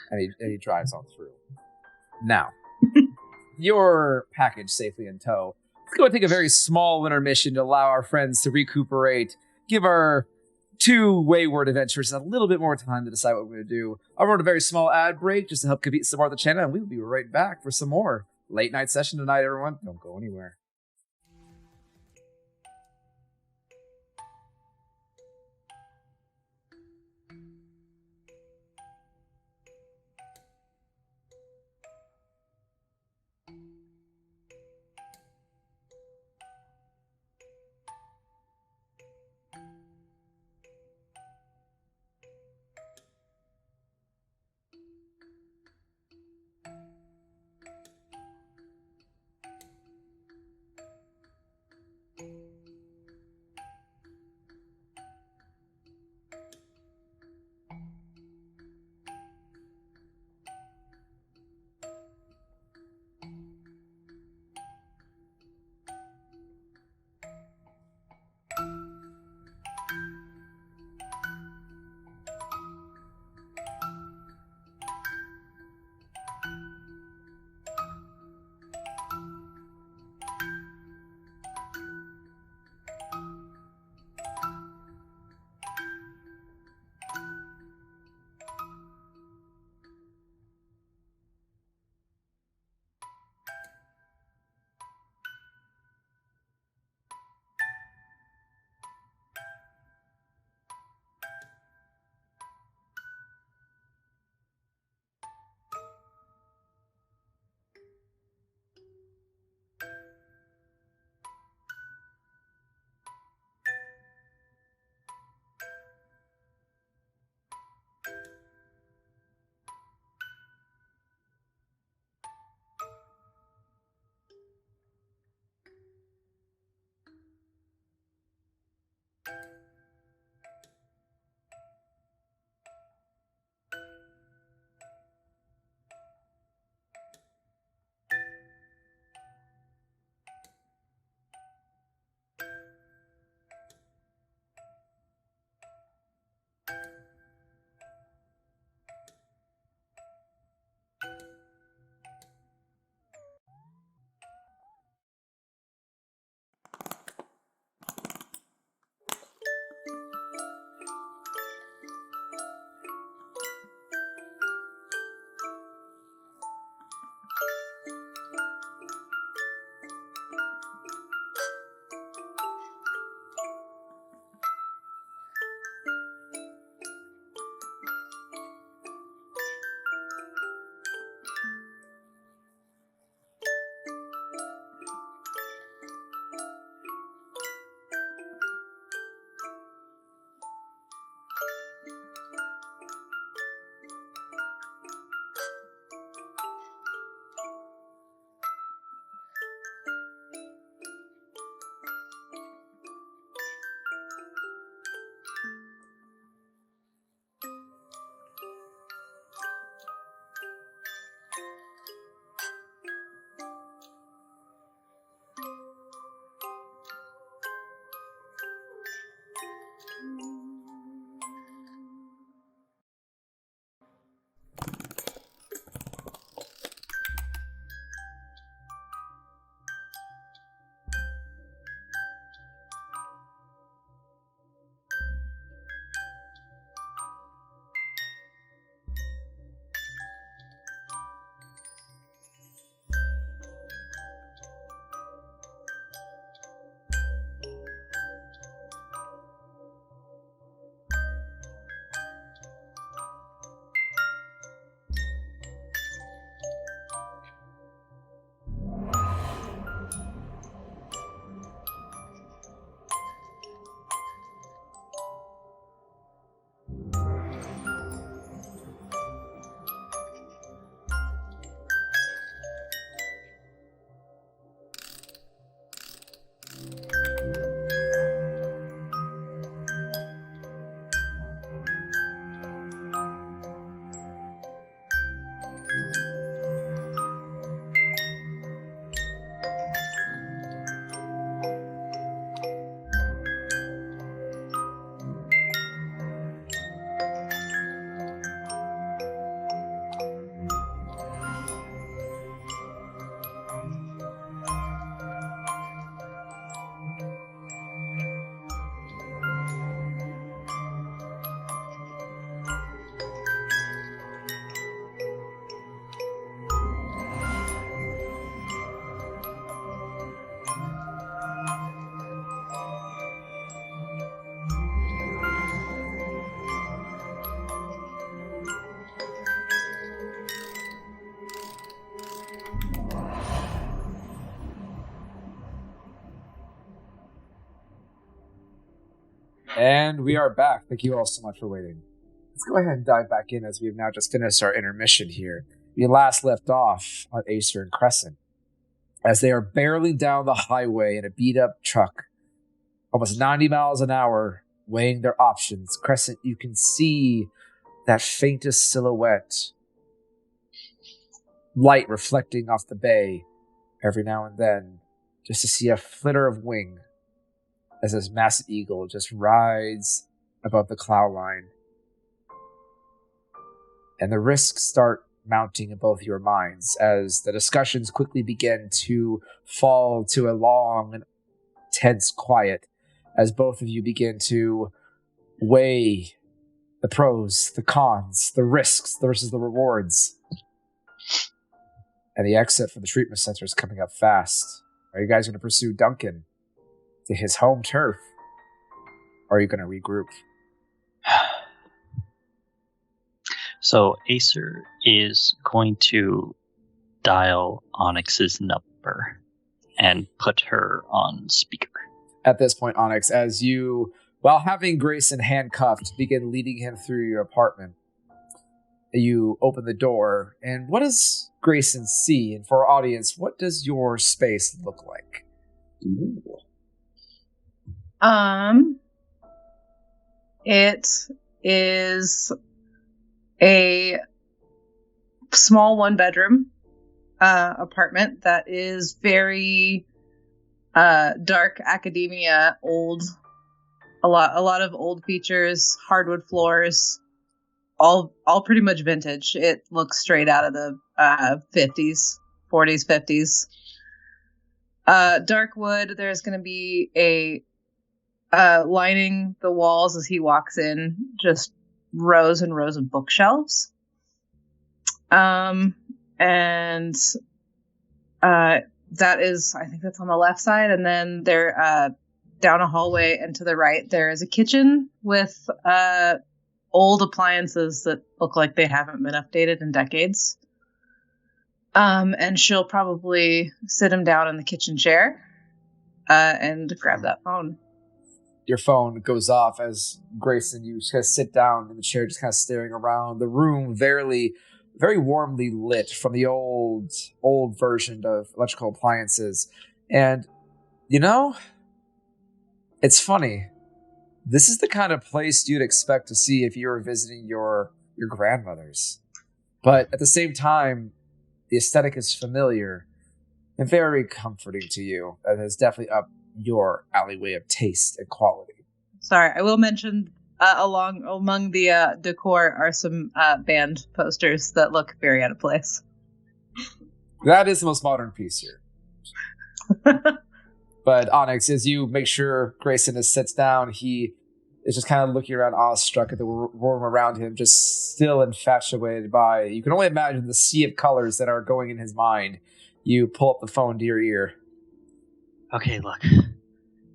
And he drives on through. Now, your package safely in tow. Let's go and take a very small intermission to allow our friends to recuperate, give our two wayward adventurers a little bit more time to decide what we're going to do. I'll run a very small ad break just to help compete some more of the channel, and we will be right back for some more late night session tonight, everyone. Don't go anywhere. And we are back. Thank you all so much for waiting. Let's go ahead and dive back in as we've now just finished our intermission here. We last left off on Acer and Crescent as they are barreling down the highway in a beat-up truck, almost 90 miles an hour, weighing their options. Crescent, you can see that faintest silhouette, light reflecting off the bay every now and then, just to see a flitter of wing as this massive eagle just rides above the cloud line. And the risks start mounting in both your minds as the discussions quickly begin to fall to a long and tense quiet as both of you begin to weigh the pros, the cons, the risks versus the rewards. And the exit from the treatment center is coming up fast. Are you guys going to pursue Duncan to his home turf? Or are you going to regroup? So Acer is going to dial Onyx's number and put her on speaker. At this point, Onyx, as you, while having Grayson handcuffed, begin leading him through your apartment, you open the door, and what does Grayson see? And for our audience, what does your space look like? Ooh. It is a small one-bedroom apartment that is very dark academia, old. A lot of old features, hardwood floors, all pretty much vintage. It looks straight out of the 50s, 40s, 50s. Dark wood. There's going to be a lining the walls as he walks in, just rows and rows of bookshelves. And that is, I think that's on the left side. And then there, down a hallway and to the right, there is a kitchen with old appliances that look like they haven't been updated in decades. And she'll probably sit him down in the kitchen chair and grab that phone. Your phone goes off as Grayson, you just kind of sit down in the chair, just kind of staring around the room, very warmly lit from the old version of electrical appliances. And, you know, it's funny. This is the kind of place you'd expect to see if you were visiting your grandmother's. But at the same time, the aesthetic is familiar and very comforting to you. And is definitely up your alleyway of taste and quality. Sorry, I will mention among the decor are some band posters that look very out of place. That is the most modern piece here. But Onyx, as you make sure Grayson sits down, he is just kind of looking around awestruck at the room around him, just still infatuated by, you can only imagine the sea of colors that are going in his mind. You pull up the phone to your ear. Okay, look,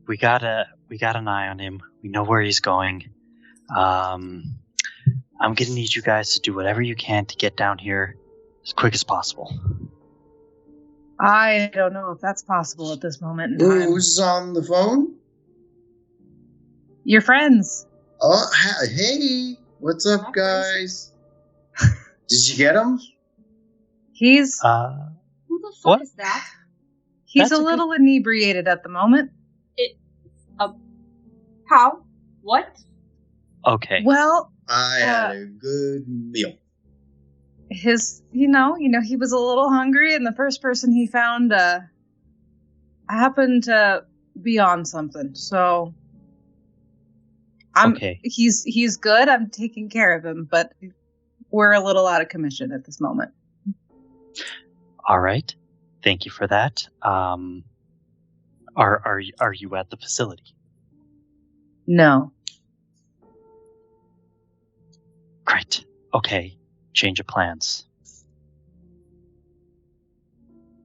we got an eye on him. We know where he's going. I'm gonna need you guys to do whatever you can to get down here as quick as possible. I don't know if that's possible at this moment in time. Who's on the phone? Your friends. Oh, hey, what's up, guys? Did you get him? He's Who the fuck What? is that? he's That's a a little inebriated at the moment. How? What? Okay. Well, I had a good meal. his you know he was a little hungry, and the first person he found happened to be on something. So Okay. he's good. I'm taking care of him, but we're a little out of commission at this moment. All right. Thank you for that. Are you at the facility? No. Great. Okay. Change of plans.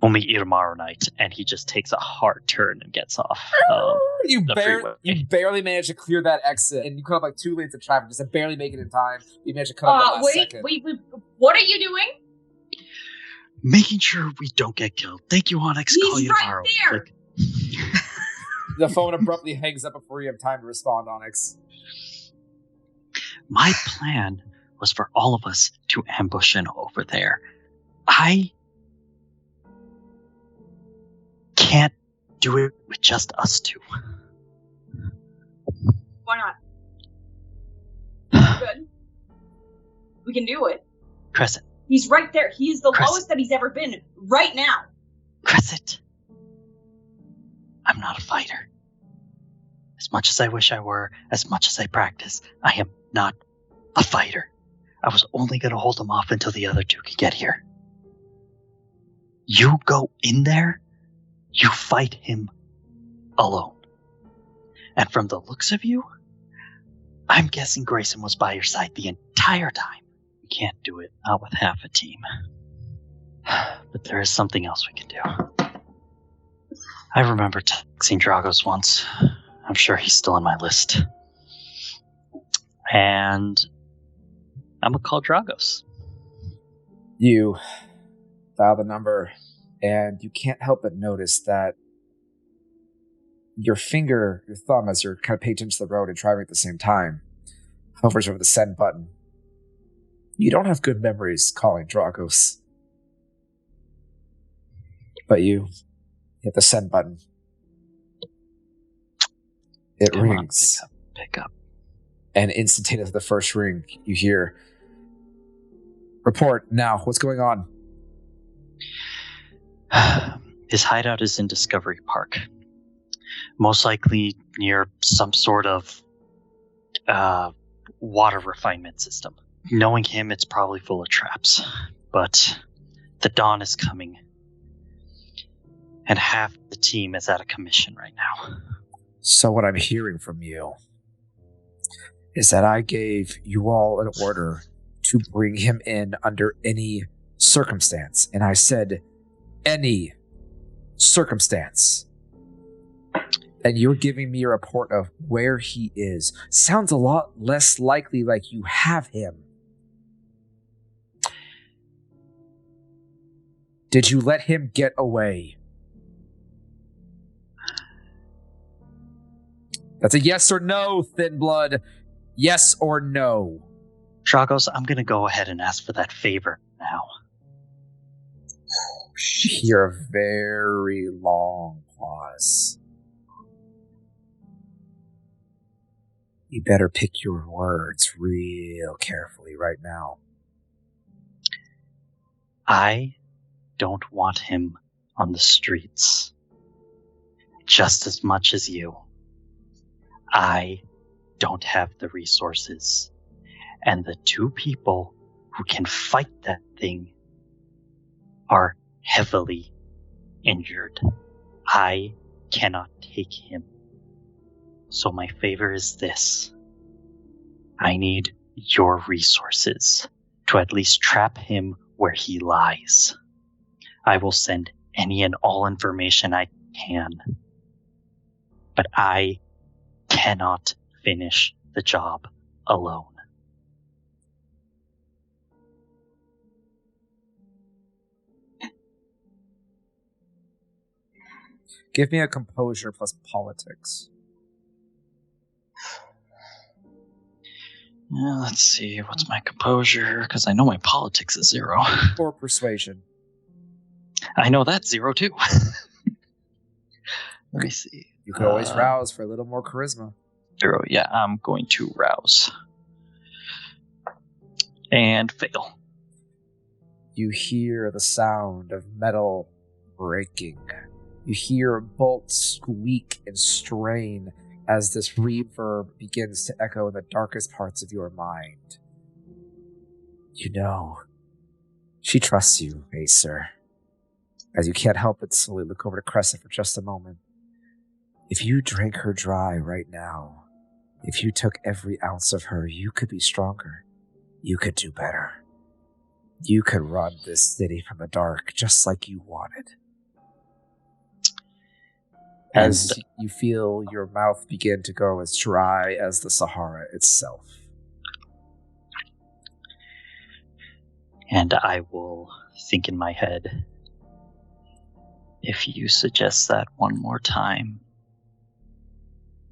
We'll meet you tomorrow night, and he just takes a hard turn and gets off. You the freeway. barely managed to clear that exit, and you cut up like 2 lanes of traffic just to barely make it in time. You managed to cut up the last second. Wait, what are you doing? Making sure we don't get killed. Thank you, Onyx. He's Call you right tomorrow. there. The phone abruptly hangs up before you have time to respond, Onyx. My plan was for all of us to ambush in over there. I can't do it with just us two. Why not? Good. We can do it. Crescent. He's right there. He is the Crescent. lowest that he's ever been right now. Crescent. I'm not a fighter. As much as I wish I were, as much as I practice, I am not a fighter. I was only going to hold him off until the other two could get here. You go in there, you fight him alone. And from the looks of you, I'm guessing Grayson was by your side the entire time. We can't do it, not with half a team. But there is something else we can do. I remember texting Dragos once. I'm sure he's still on my list. And I'm going to call Dragos. You dial the number, and you can't help but notice that your thumb, as you're kind of paying attention to the road and driving at the same time, hovers over the send button. You don't have good memories calling Dragos. But you hit the send button. It rings. Pick up. And instantaneously the first ring, you hear, "Report now. What's going on?" His hideout is in Discovery Park. Most likely near some sort of water refinement system. Knowing him, it's probably full of traps. But the dawn is coming. And half the team is out of commission right now. So what I'm hearing from you is that I gave you all an order to bring him in under any circumstance. And I said, any circumstance. And you're giving me a report of where he is. Sounds a lot less likely like you have him. Did you let him get away? That's a yes or no, Thin Blood. Yes or no. Dragos, I'm going to go ahead and ask for that favor now. You hear a very long pause. You better pick your words real carefully right now. I don't want him on the streets just as much as you. I don't have the resources, and the two people who can fight that thing are heavily injured. I cannot take him. So my favor is this. I need your resources to at least trap him where he lies. I will send any and all information I can. But I cannot finish the job alone. Give me a composure plus politics. Yeah, let's see. What's my composure? Because I know my politics is 0. Or persuasion. I know that's 0 too. Let me see. You could always rouse for a little more charisma. 0, yeah. I'm going to rouse. And fail. You hear the sound of metal breaking. You hear a bolt squeak and strain as this reverb begins to echo in the darkest parts of your mind. You know, she trusts you, Acer. As you can't help but slowly look over to Crescent for just a moment. If you drank her dry right now, if you took every ounce of her, you could be stronger. You could do better. You could run this city from the dark just like you wanted. As you feel your mouth begin to go as dry as the Sahara itself. And I will think in my head, if you suggest that one more time,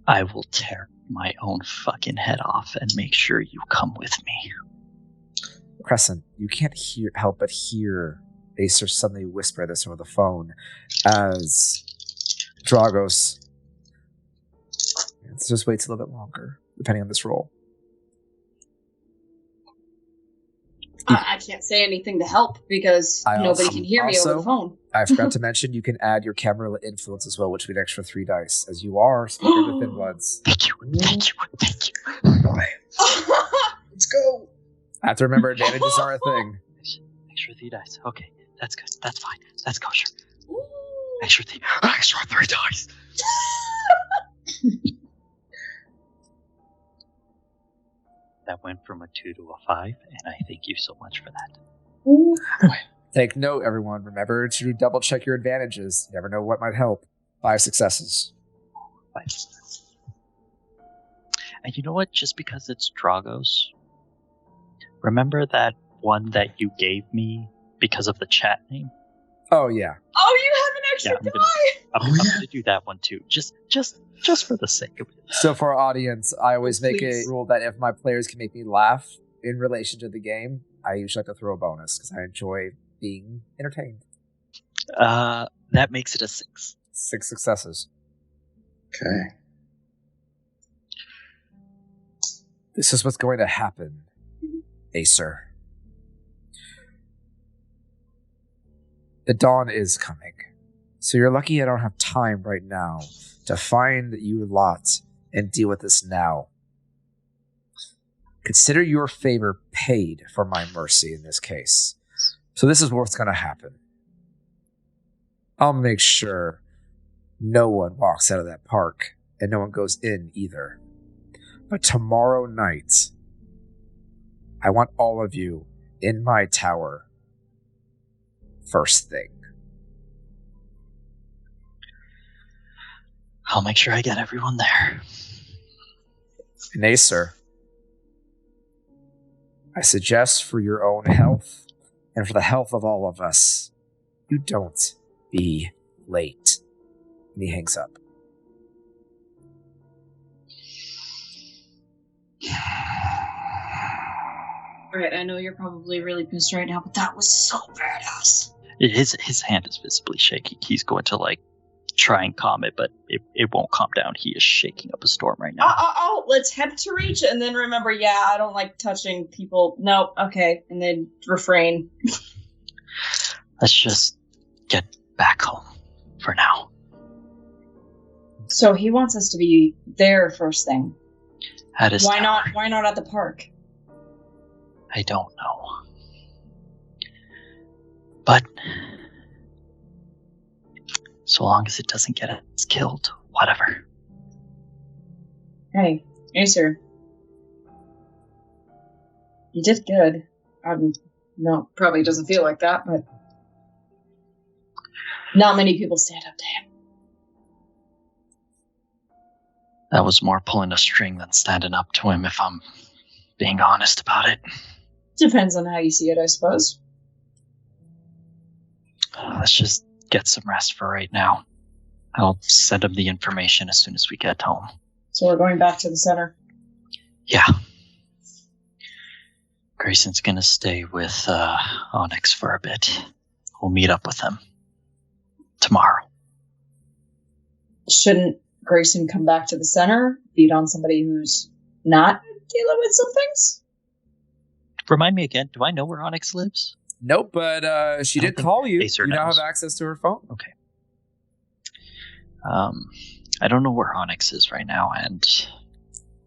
I will tear my own fucking head off and make sure you come with me. Crescent, you can't help but hear Acer suddenly whisper this over the phone as Dragos. Let's just wait a little bit longer, depending on this roll. I can't say anything to help because nobody can hear me over the phone. I forgot to mention you can add your camera influence as well, which would be an extra 3 dice, as you are speaker of the Thin Bloods. Thank you. Let's go. I have to remember advantages are a thing. Extra 3 dice. Okay, that's good. That's fine. That's kosher. Extra 3 dice. That went from a 2 to a 5, and I thank you so much for that. Take note, everyone. Remember to double check your advantages. You never know what might help. 5 successes. 5 successes. And you know what? Just because it's Dragos, remember that one that you gave me because of the chat name? Oh, yeah. Oh, you have an extra die! I'm gonna do that one too. Just for the sake of it. So for our audience, I always make Please. a rule that if my players can make me laugh in relation to the game, I usually like to throw a bonus because I enjoy being entertained. That makes it a 6. 6 successes. Okay. This is what's going to happen, Acer. The dawn is coming. So you're lucky I don't have time right now to find you lot and deal with this now. Consider your favor paid for my mercy in this case. So this is what's going to happen. I'll make sure no one walks out of that park and no one goes in either. But tomorrow night, I want all of you in my tower first thing. I'll make sure I get everyone there. And Acer, I suggest for your own health and for the health of all of us, you don't be late. And he hangs up. Alright, I know you're probably really pissed right now, but that was so badass. His hand is visibly shaking. He's going to try and calm it, but it won't calm down. He is shaking up a storm right now. Let's head to reach and then remember, I don't like touching people. Nope, okay. And then refrain. Let's just get back home for now. So he wants us to be there first thing. At his tower. Why not at the park? I don't know. But so long as it doesn't get us killed, whatever. Hey, Acer. You did good. No, probably doesn't feel like that, but not many people stand up to him. That was more pulling a string than standing up to him, if I'm being honest about it. Depends on how you see it, I suppose. Let's just get some rest for right now. I'll send him the information as soon as we get home. So we're going back to the center. Yeah. Grayson's gonna stay with Onyx for a bit. We'll meet up with him tomorrow. Shouldn't Grayson come back to the center, beat on somebody who's not dealing with some things? Remind me again, do I know where Onyx lives? Nope, but she did call you. Acer You now knows. have access to her phone. Okay. I don't know where Onyx is right now, and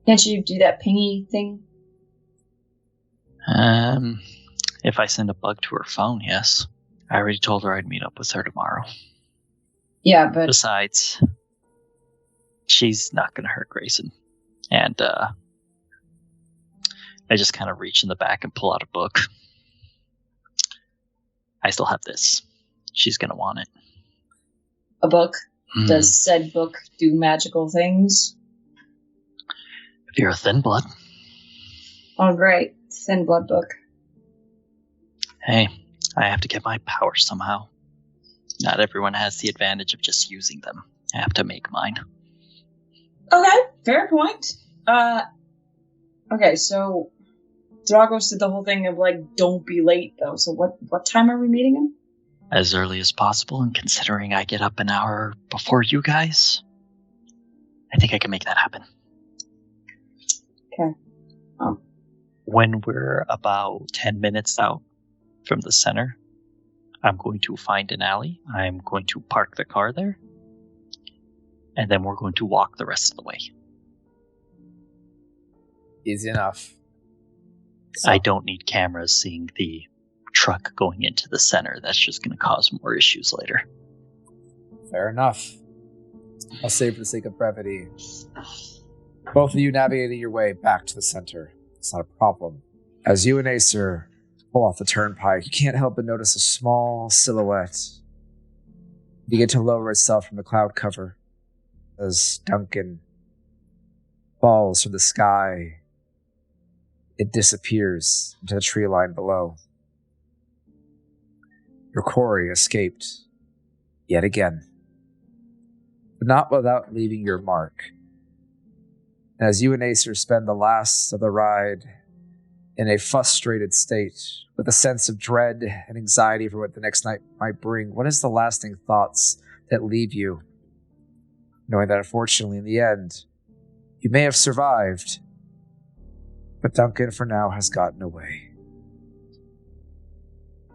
Can't you do that pingy thing? if I send a bug to her phone, yes. I already told her I'd meet up with her tomorrow. Yeah, but Besides, she's not going to hurt Grayson. And I just kind of reach in the back and pull out a book. I still have this. She's going to want it. a book. Does said book do magical things? If you're a thin blood. Oh, great. Thin blood book. Hey, I have to get my powers somehow. Not everyone has the advantage of just using them. I have to make mine. Okay, fair point. Okay, so Dragos did the whole thing of, like, don't be late, though. So what time are we meeting him? As early as possible, and considering I get up an hour before you guys, I think I can make that happen. Okay. When we're about 10 minutes out from the center, I'm going to find an alley. I'm going to park the car there. And then we're going to walk the rest of the way. Easy enough. So, I don't need cameras seeing the truck going into the center. That's just going to cause more issues later. fair enough. I'll say for the sake of brevity, both of you navigating your way back to the center. It's not a problem. As you and Acer pull off the turnpike, you can't help but notice a small silhouette begin to lower itself from the cloud cover as Duncan falls from the sky. It disappears into the tree line below. Your quarry escaped yet again, but not without leaving your mark. And as you and Acer spend the last of the ride in a frustrated state, with a sense of dread and anxiety for what the next night might bring, what is the lasting thoughts that leave you? Knowing that unfortunately in the end, you may have survived, but Duncan for now has gotten away.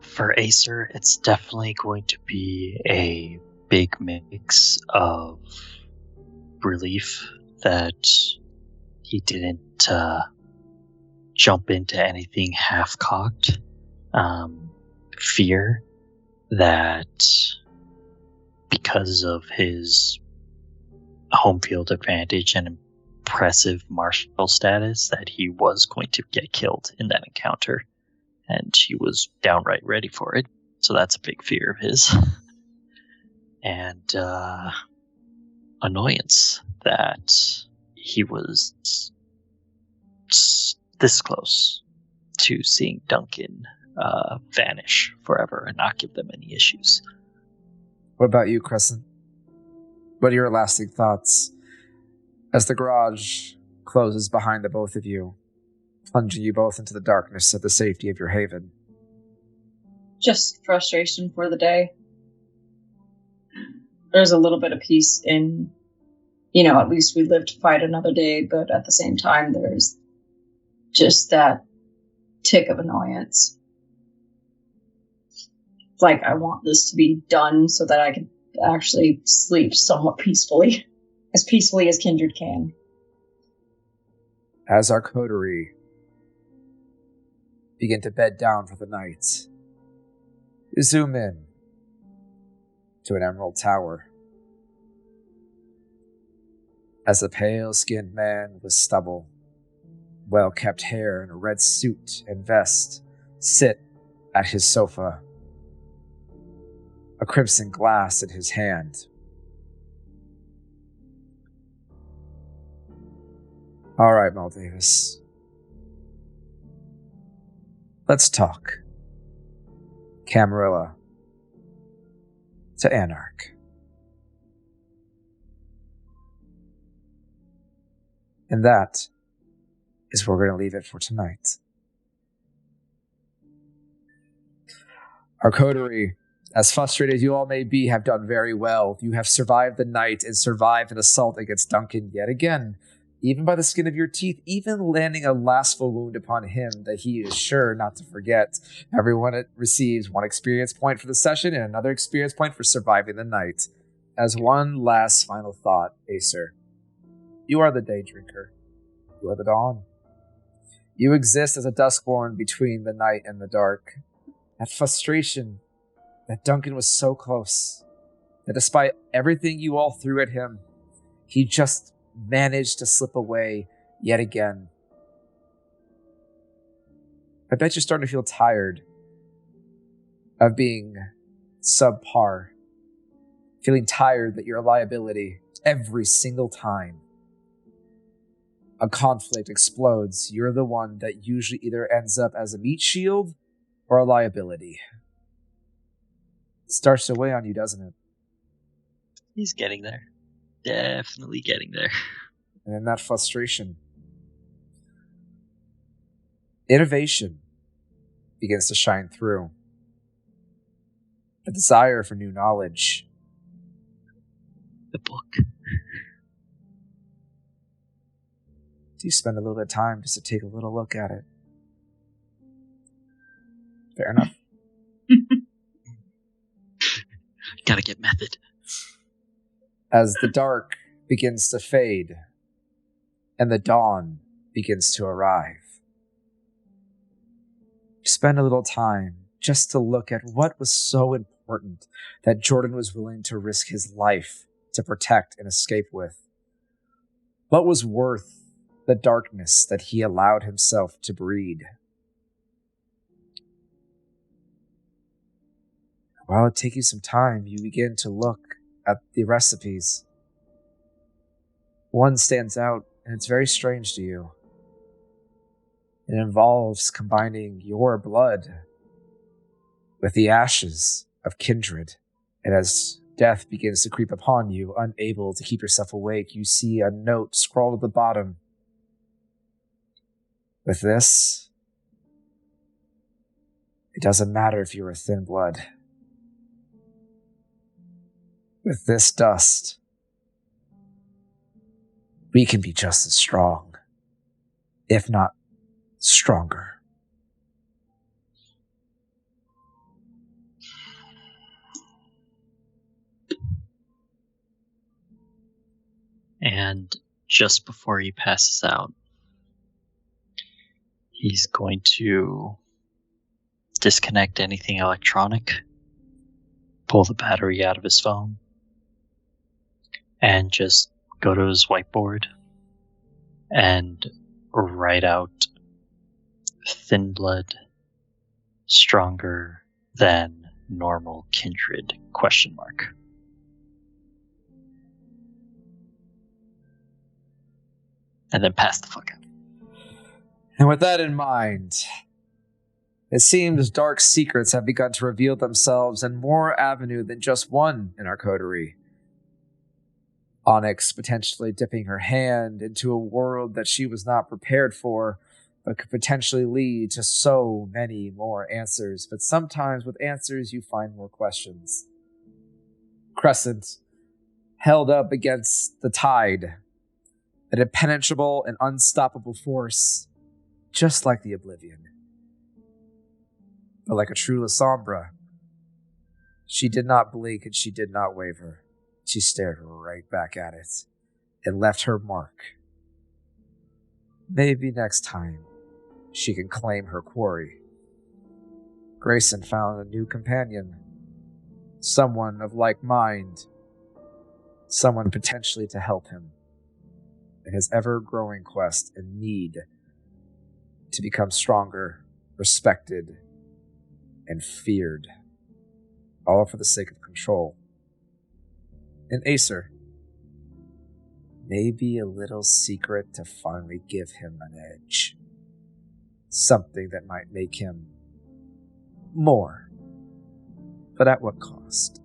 For Acer, it's definitely going to be a big mix of relief that he didn't jump into anything half-cocked, fear that because of his home field advantage and impressive martial status that he was going to get killed in that encounter, and he was downright ready for it, so that's a big fear of his. And annoyance that he was this close to seeing Duncan vanish forever and not give them any issues. What about you, Crescent? What are your lasting thoughts as the garage closes behind the both of you, plunging you both into the darkness of the safety of your haven? Just frustration for the day. There's a little bit of peace in, at least we live to fight another day, but at the same time, there's just that tick of annoyance. Like, I want this to be done so that I can actually sleep somewhat peacefully as Kindred can. As our coterie begin to bed down for the night, you zoom in to an emerald tower. As a pale-skinned man with stubble, well-kept hair, and a red suit and vest sit at his sofa, a crimson glass in his hand. All right, Mel Davis. Let's talk. Camarilla to Anarch. And that is where we're going to leave it for tonight. Our coterie, as frustrated as you all may be, have done very well. You have survived the night and survived an assault against Duncan yet again, even by the skin of your teeth, even landing a lastful wound upon him that he is sure not to forget. Everyone receives 1 experience point for the session and another experience point for surviving the night. As one last final thought, Acer, you are the day drinker. You are the dawn. You exist as a duskborn between the night and the dark. That frustration that Duncan was so close, that despite everything you all threw at him, he just managed to slip away yet again. I bet you're starting to feel tired of being subpar, feeling tired that you're a liability every single time a conflict explodes. You're the one that usually either ends up as a meat shield or a liability. It starts to weigh on you, doesn't it? He's getting there. Definitely getting there. And in that frustration, Innovation begins to shine through. The desire for new knowledge. The book. Do you spend a little bit of time just to take a little look at it? Fair enough. Gotta get method. As the dark begins to fade and the dawn begins to arrive, spend a little time just to look at what was so important that Jordan was willing to risk his life to protect and escape with. What was worth the darkness that he allowed himself to breed? While it takes you some time, you begin to look at the recipes. One stands out, and it's very strange to you. It involves combining your blood with the ashes of Kindred, and as death begins to creep upon you, unable to keep yourself awake, you see a note scrawled at the bottom. With this, it doesn't matter if you're a thin blood. With this dust, we can be just as strong, if not stronger. And just before he passes out, he's going to disconnect anything electronic, pull the battery out of his phone, and just go to his whiteboard and write out thin blood, stronger than normal kindred, ? And then pass the fuck out. And with that in mind, it seems dark secrets have begun to reveal themselves in more avenue than just one in our coterie. Onyx potentially dipping her hand into a world that she was not prepared for, but could potentially lead to so many more answers. But sometimes with answers, you find more questions. Crescent, held up against the tide, an impenetrable and unstoppable force, just like the Oblivion. But like a true Lasombra, she did not blink and she did not waver. She stared right back at it and left her mark. Maybe next time she can claim her quarry. Grayson found a new companion, someone of like mind, someone potentially to help him in his ever-growing quest and need to become stronger, respected, and feared, all for the sake of control. And Acer, maybe a little secret to finally give him an edge. Something that might make him more. But at what cost?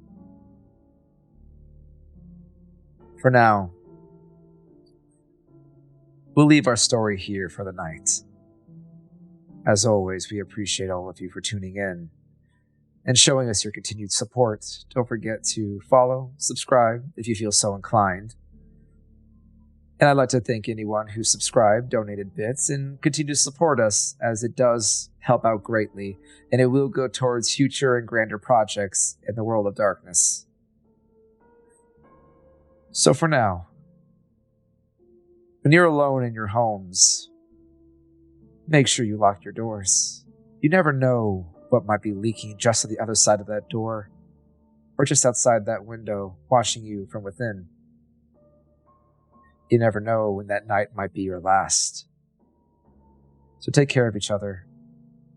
For now, we'll leave our story here for the night. As always, we appreciate all of you for tuning in and showing us your continued support. Don't forget to follow, subscribe if you feel so inclined. And I'd like to thank anyone who subscribed, donated bits, and continue to support us, as it does help out greatly, and it will go towards future and grander projects in the world of darkness. So for now, when you're alone in your homes, make sure you lock your doors. You never know what might be leaking just to the other side of that door, or just outside that window, watching you from within. You never know when that night might be your last. So take care of each other.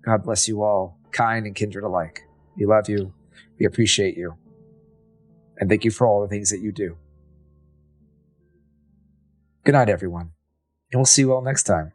God bless you all, kind and kindred alike. We love you. We appreciate you. And thank you for all the things that you do. Good night, everyone. And we'll see you all next time.